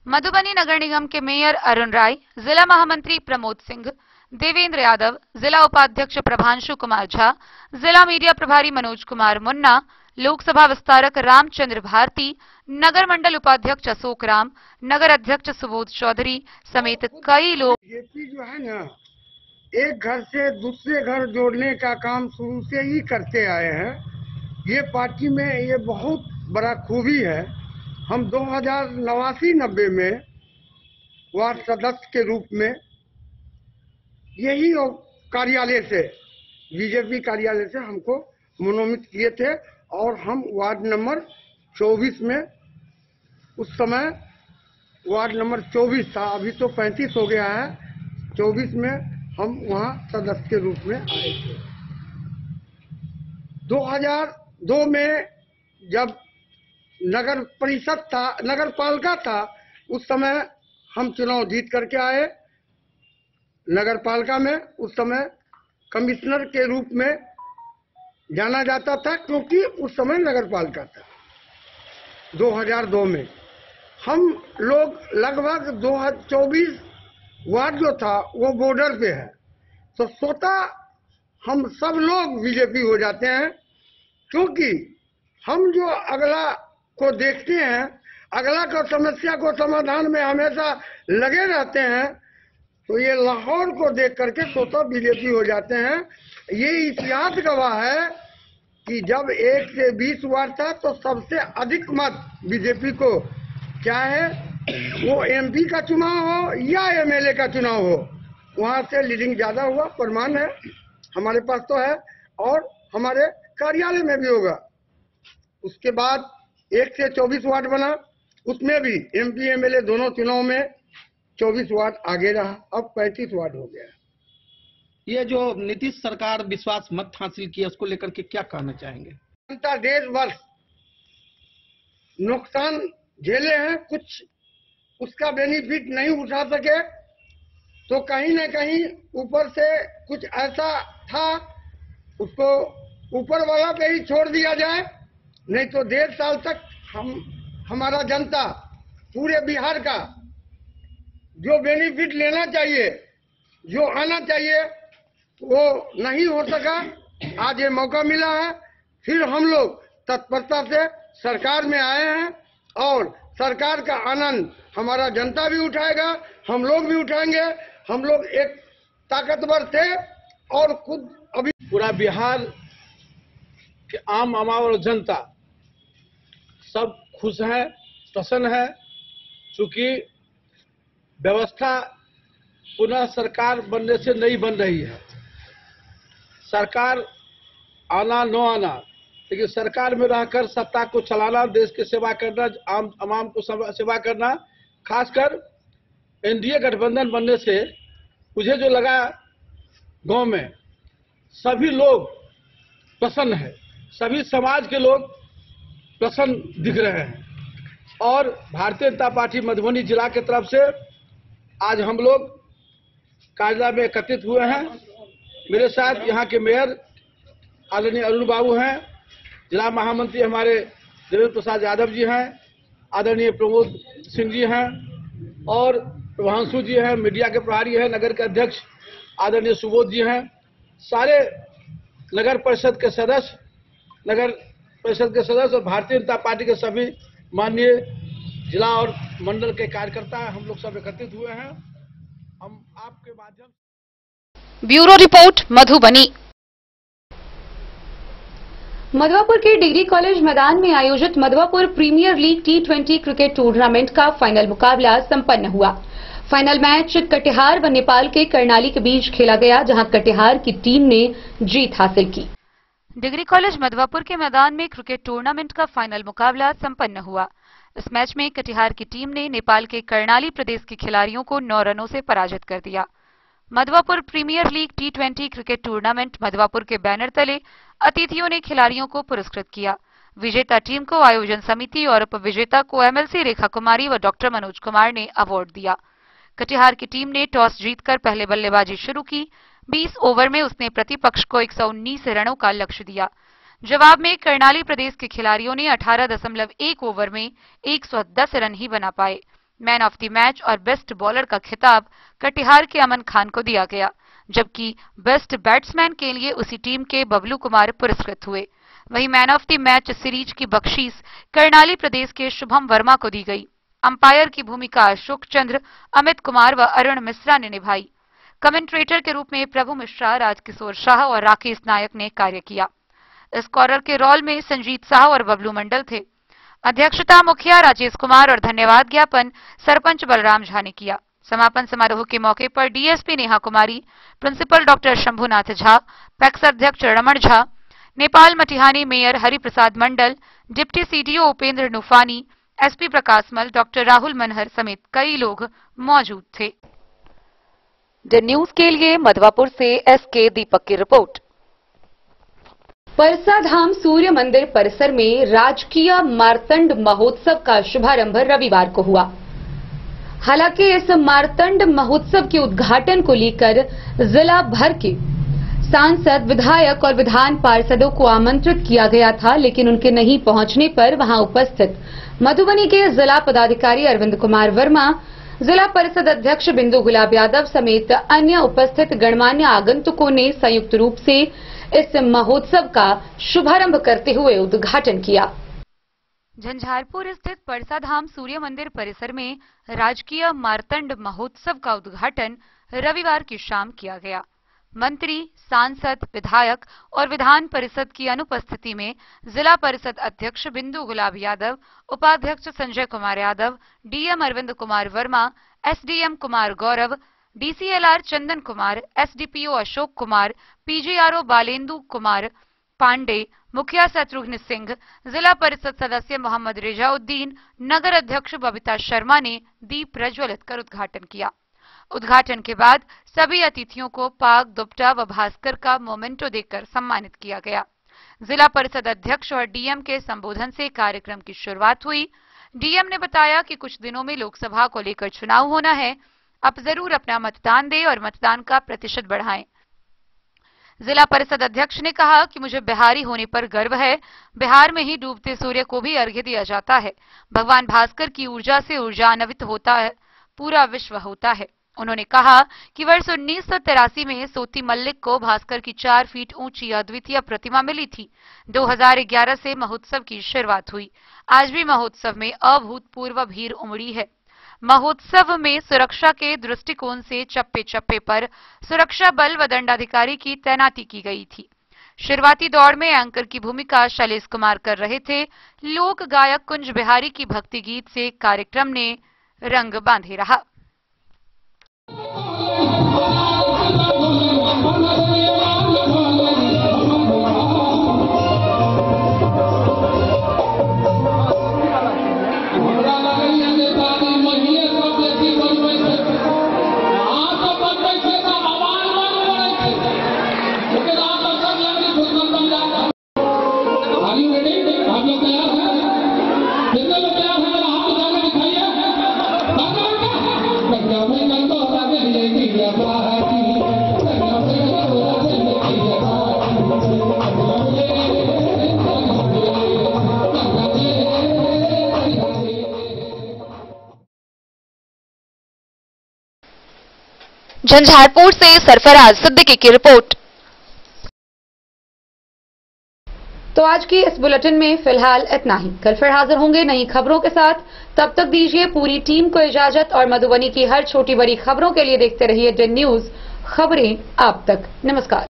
मधुबनी नगर निगम के मेयर अरुण राय, जिला महामंत्री प्रमोद सिंह, देवेंद्र यादव, जिला उपाध्यक्ष प्रभांशु कुमार झा, जिला मीडिया प्रभारी मनोज कुमार मुन्ना, लोकसभा विस्तारक रामचंद्र भारती, नगर मंडल उपाध्यक्ष अशोक राम, नगर अध्यक्ष सुबोध चौधरी समेत कई लोग। बीजेपी जो है ना, एक घर से दूसरे घर जोड़ने का काम शुरू से ही करते आए हैं। ये पार्टी में ये बहुत बड़ा खूबी है। हम 2089-90 में वार्ड सदस्य के रूप में यही कार्यालय से, बीजेपी कार्यालय से हमको मनोनीत किए थे और हम वार्ड नंबर 24 में, उस समय वार्ड नंबर 24 था, अभी तो 35 हो गया है, 24 में हम वहाँ सदस्य के रूप में आए थे। 2002 में जब नगर परिषद था, नगर पालिका था, उस समय हम चुनाव जीत करके आए नगर पालिका में। उस समय कमिश्नर के रूप में जाना जाता था क्योंकि उस समय नगर पालिका था 2002 में। हम लोग लगभग 2024 वार्ड जो था वो बॉर्डर पे है, तो स्वतः हम सब लोग बीजेपी हो जाते हैं, क्योंकि हम जो अगला को देखते हैं, अगला को समस्या को समाधान में हमेशा लगे रहते हैं, तो ये लाहौर को देख करके स्वतः बीजेपी हो जाते हैं। ये इतिहास गवाह है कि जब 1 से 20 वार्ड था तो सबसे अधिक मत बीजेपी को, क्या है वो एमपी का चुनाव हो या एमएलए का चुनाव हो, वहां से लीडिंग ज्यादा हुआ, प्रमाण है हमारे पास तो है, और हमारे कार्यालय में भी होगा। उसके बाद 1 से 24 वार्ड बना, उसमें भी एमपी एमएलए दोनों चुनाव में 24 वार्ड आगे रहा, अब 35 वार्ड हो गया। ये जो नीतीश सरकार विश्वास मत हासिल किया, उसको लेकर के क्या कहना चाहेंगे? जनता 1.5 वर्ष नुकसान झेले हैं, कुछ उसका बेनिफिट नहीं उठा सके, तो कहीं न कहीं ऊपर से कुछ ऐसा था, उसको ऊपर वाला पे ही छोड़ दिया जाए, नहीं तो 1.5 साल तक हमारा जनता पूरे बिहार का जो बेनिफिट लेना चाहिए, जो आना चाहिए, वो नहीं हो सका। आज ये मौका मिला है, फिर हम लोग तत्परता से सरकार में आए हैं, और सरकार का आनंद हमारा जनता भी उठाएगा, हम लोग भी उठाएंगे। हम लोग एक ताकतवर थे, और खुद अभी पूरा बिहार के आम आवाम और जनता सब खुश है, प्रसन्न है, चूंकि व्यवस्था पुनः सरकार बनने से नहीं बन रही है। सरकार आना न आना, लेकिन सरकार में रहकर सत्ता को चलाना, देश की सेवा करना, आम को सेवा करना, खासकर एनडीए गठबंधन बनने से मुझे जो लगा, गांव में सभी लोग प्रसन्न है, सभी समाज के लोग प्रसन्न दिख रहे हैं। और भारतीय जनता पार्टी मधुबनी जिला की तरफ से आज हम लोग कार्यालय में एकत्रित हुए हैं। मेरे साथ यहाँ के मेयर आदरणीय अरुण बाबू हैं, जिला महामंत्री हमारे देवेंद्र प्रसाद यादव जी हैं, आदरणीय प्रमोद सिंह जी हैं, और प्रभांशु जी हैं, मीडिया के प्रभारी हैं, नगर के अध्यक्ष आदरणीय सुबोध जी हैं, सारे नगर परिषद के सदस्य और भारतीय जनता पार्टी के सभी माननीय जिला और मंडल के कार्यकर्ता हम लोग सब एकत्रित हुए हैं। हम आपके माध्यम। Bureau report, Madhubani. मधवापुर के डिग्री कॉलेज मैदान में आयोजित Madhwapur premier league T20 cricket tournament का फाइनल मुकाबला संपन्न हुआ। फाइनल मैच कटिहार व नेपाल के करनाली के बीच खेला गया, जहां कटिहार की टीम ने जीत हासिल की। डिग्री कॉलेज मधवापुर के मैदान में क्रिकेट टूर्नामेंट का फाइनल मुकाबला संपन्न हुआ। इस मैच में कटिहार की टीम ने नेपाल के करनाली प्रदेश के खिलाड़ियों को 9 रनों से पराजित कर दिया। Madhwapur premier league T20 cricket tournament Madhwapur के बैनर तले अतिथियों ने खिलाड़ियों को पुरस्कृत किया। विजेता टीम को आयोजन समिति और उपविजेता को MLC रेखा कुमारी व डॉक्टर मनोज कुमार ने अवार्ड दिया। कटिहार की टीम ने टॉस जीतकर पहले बल्लेबाजी शुरू की। 20 ओवर में उसने प्रतिपक्ष को 119 रनों का लक्ष्य दिया। जवाब में करनाली प्रदेश के खिलाड़ियों ने 18.1 ओवर में 110 रन ही बना पाए। मैन ऑफ द मैच और बेस्ट बॉलर का खिताब कटिहार के अमन खान को दिया गया, जबकि बेस्ट बैट्समैन के लिए उसी टीम के बबलू कुमार पुरस्कृत हुए। वहीं man of the match series की बख्शीश करनाली प्रदेश के शुभम वर्मा को दी गई। अंपायर की भूमिका अशोक चंद्र, अमित कुमार व अरुण मिश्रा ने निभाई। कमेंट्रेटर के रूप में प्रभु मिश्रा, राजकिशोर शाह और राकेश नायक ने कार्य किया। स्कोरर के रोल में संजीत शाह और बबलू मंडल थे। अध्यक्षता मुखिया राजेश कुमार और धन्यवाद ज्ञापन सरपंच बलराम झा ने किया। समापन समारोह के मौके पर DSP Neha Kumari, principal doctor Shambhunath Jha, PACS अध्यक्ष Raman Jha, Nepal Matihani mayor Hariprasad Mandal, deputy CDO Upendra Nufani, SP Prakashmal, doctor Rahul Manhar समेत कई लोग मौजूद थे। द न्यूज के लिए मधवापुर से एसके दीपक की रिपोर्ट। परसा धाम सूर्य मंदिर परिसर में राजकीय मार्तंड महोत्सव का शुभारंभ रविवार को हुआ। हालांकि इस मार्तंड महोत्सव के उद्घाटन को लेकर जिला भर के सांसद, विधायक और विधान पार्षदों को आमंत्रित किया गया था, लेकिन उनके नहीं पहुंचने पर वहां उपस्थित मधुबनी के जिला पदाधिकारी अरविंद कुमार वर्मा, जिला परिषद अध्यक्ष बिंदु गुलाब यादव समेत अन्य उपस्थित गणमान्य आगंतुकों ने संयुक्त रूप से इस महोत्सव का शुभारंभ करते हुए उद्घाटन किया। झंझारपुर स्थित परसाधाम सूर्य मंदिर परिसर में राजकीय मार्तंड महोत्सव का उद्घाटन रविवार की शाम किया गया। मंत्री, सांसद, विधायक और विधान परिषद की अनुपस्थिति में जिला परिषद अध्यक्ष बिंदु गुलाब यादव, उपाध्यक्ष Sanjay Kumar Yadav, DM Arvind Kumar Verma, SDM Kumar Gaurav, DCLR Chandan Kumar, SDPO Ashok Kumar, पीजीआरओ Balendu Kumar Pandey, मुखिया शत्रुघ्न सिंह, जिला परिषद सदस्य मोहम्मद रेजाउद्दीन, नगर अध्यक्ष बबीता शर्मा ने दीप प्रज्वलित कर उद्घाटन किया। उद्घाटन के बाद सभी अतिथियों को पाग, दुपट्टा व भास्कर का मोमेंटो देकर सम्मानित किया गया। जिला परिषद अध्यक्ष और डीएम के संबोधन से कार्यक्रम की शुरुआत हुई। डीएम ने बताया कि कुछ दिनों में लोकसभा को लेकर चुनाव होना है, आप जरूर अपना मतदान दें और मतदान का प्रतिशत बढ़ाएं। जिला परिषद अध्यक्ष ने कहा कि मुझे बिहारी होने पर गर्व है। बिहार में ही डूबते सूर्य को भी अर्घ्य दिया जाता है। भगवान भास्कर की ऊर्जा से ऊर्जान्वित होता है, पूरा विश्व होता है। उन्होंने कहा कि वर्ष 1983 में सोती मल्लिक को भास्कर की 4 फीट ऊंची अद्वितीय प्रतिमा मिली थी। 2011 से महोत्सव की शुरुआत हुई। आज भी महोत्सव में अभूतपूर्व भीड़ उमड़ी है। महोत्सव में सुरक्षा के दृष्टिकोण से चप्पे चप्पे पर सुरक्षा बल व दंडाधिकारी की तैनाती की गई थी। शुरुआती दौर में एंकर की भूमिका शैलेश कुमार कर रहे थे। लोक गायक कुंज बिहारी की भक्ति गीत से कार्यक्रम ने रंग बांधे रहा। झंझारपुर से सरफराज सिद्दीकी की रिपोर्ट। तो आज की इस बुलेटिन में फिलहाल इतना ही। कल फिर हाजिर होंगे नई खबरों के साथ। तब तक दीजिए पूरी टीम को इजाजत और मधुबनी की हर छोटी बड़ी खबरों के लिए देखते रहिए DEN न्यूज, खबरें आप तक। नमस्कार।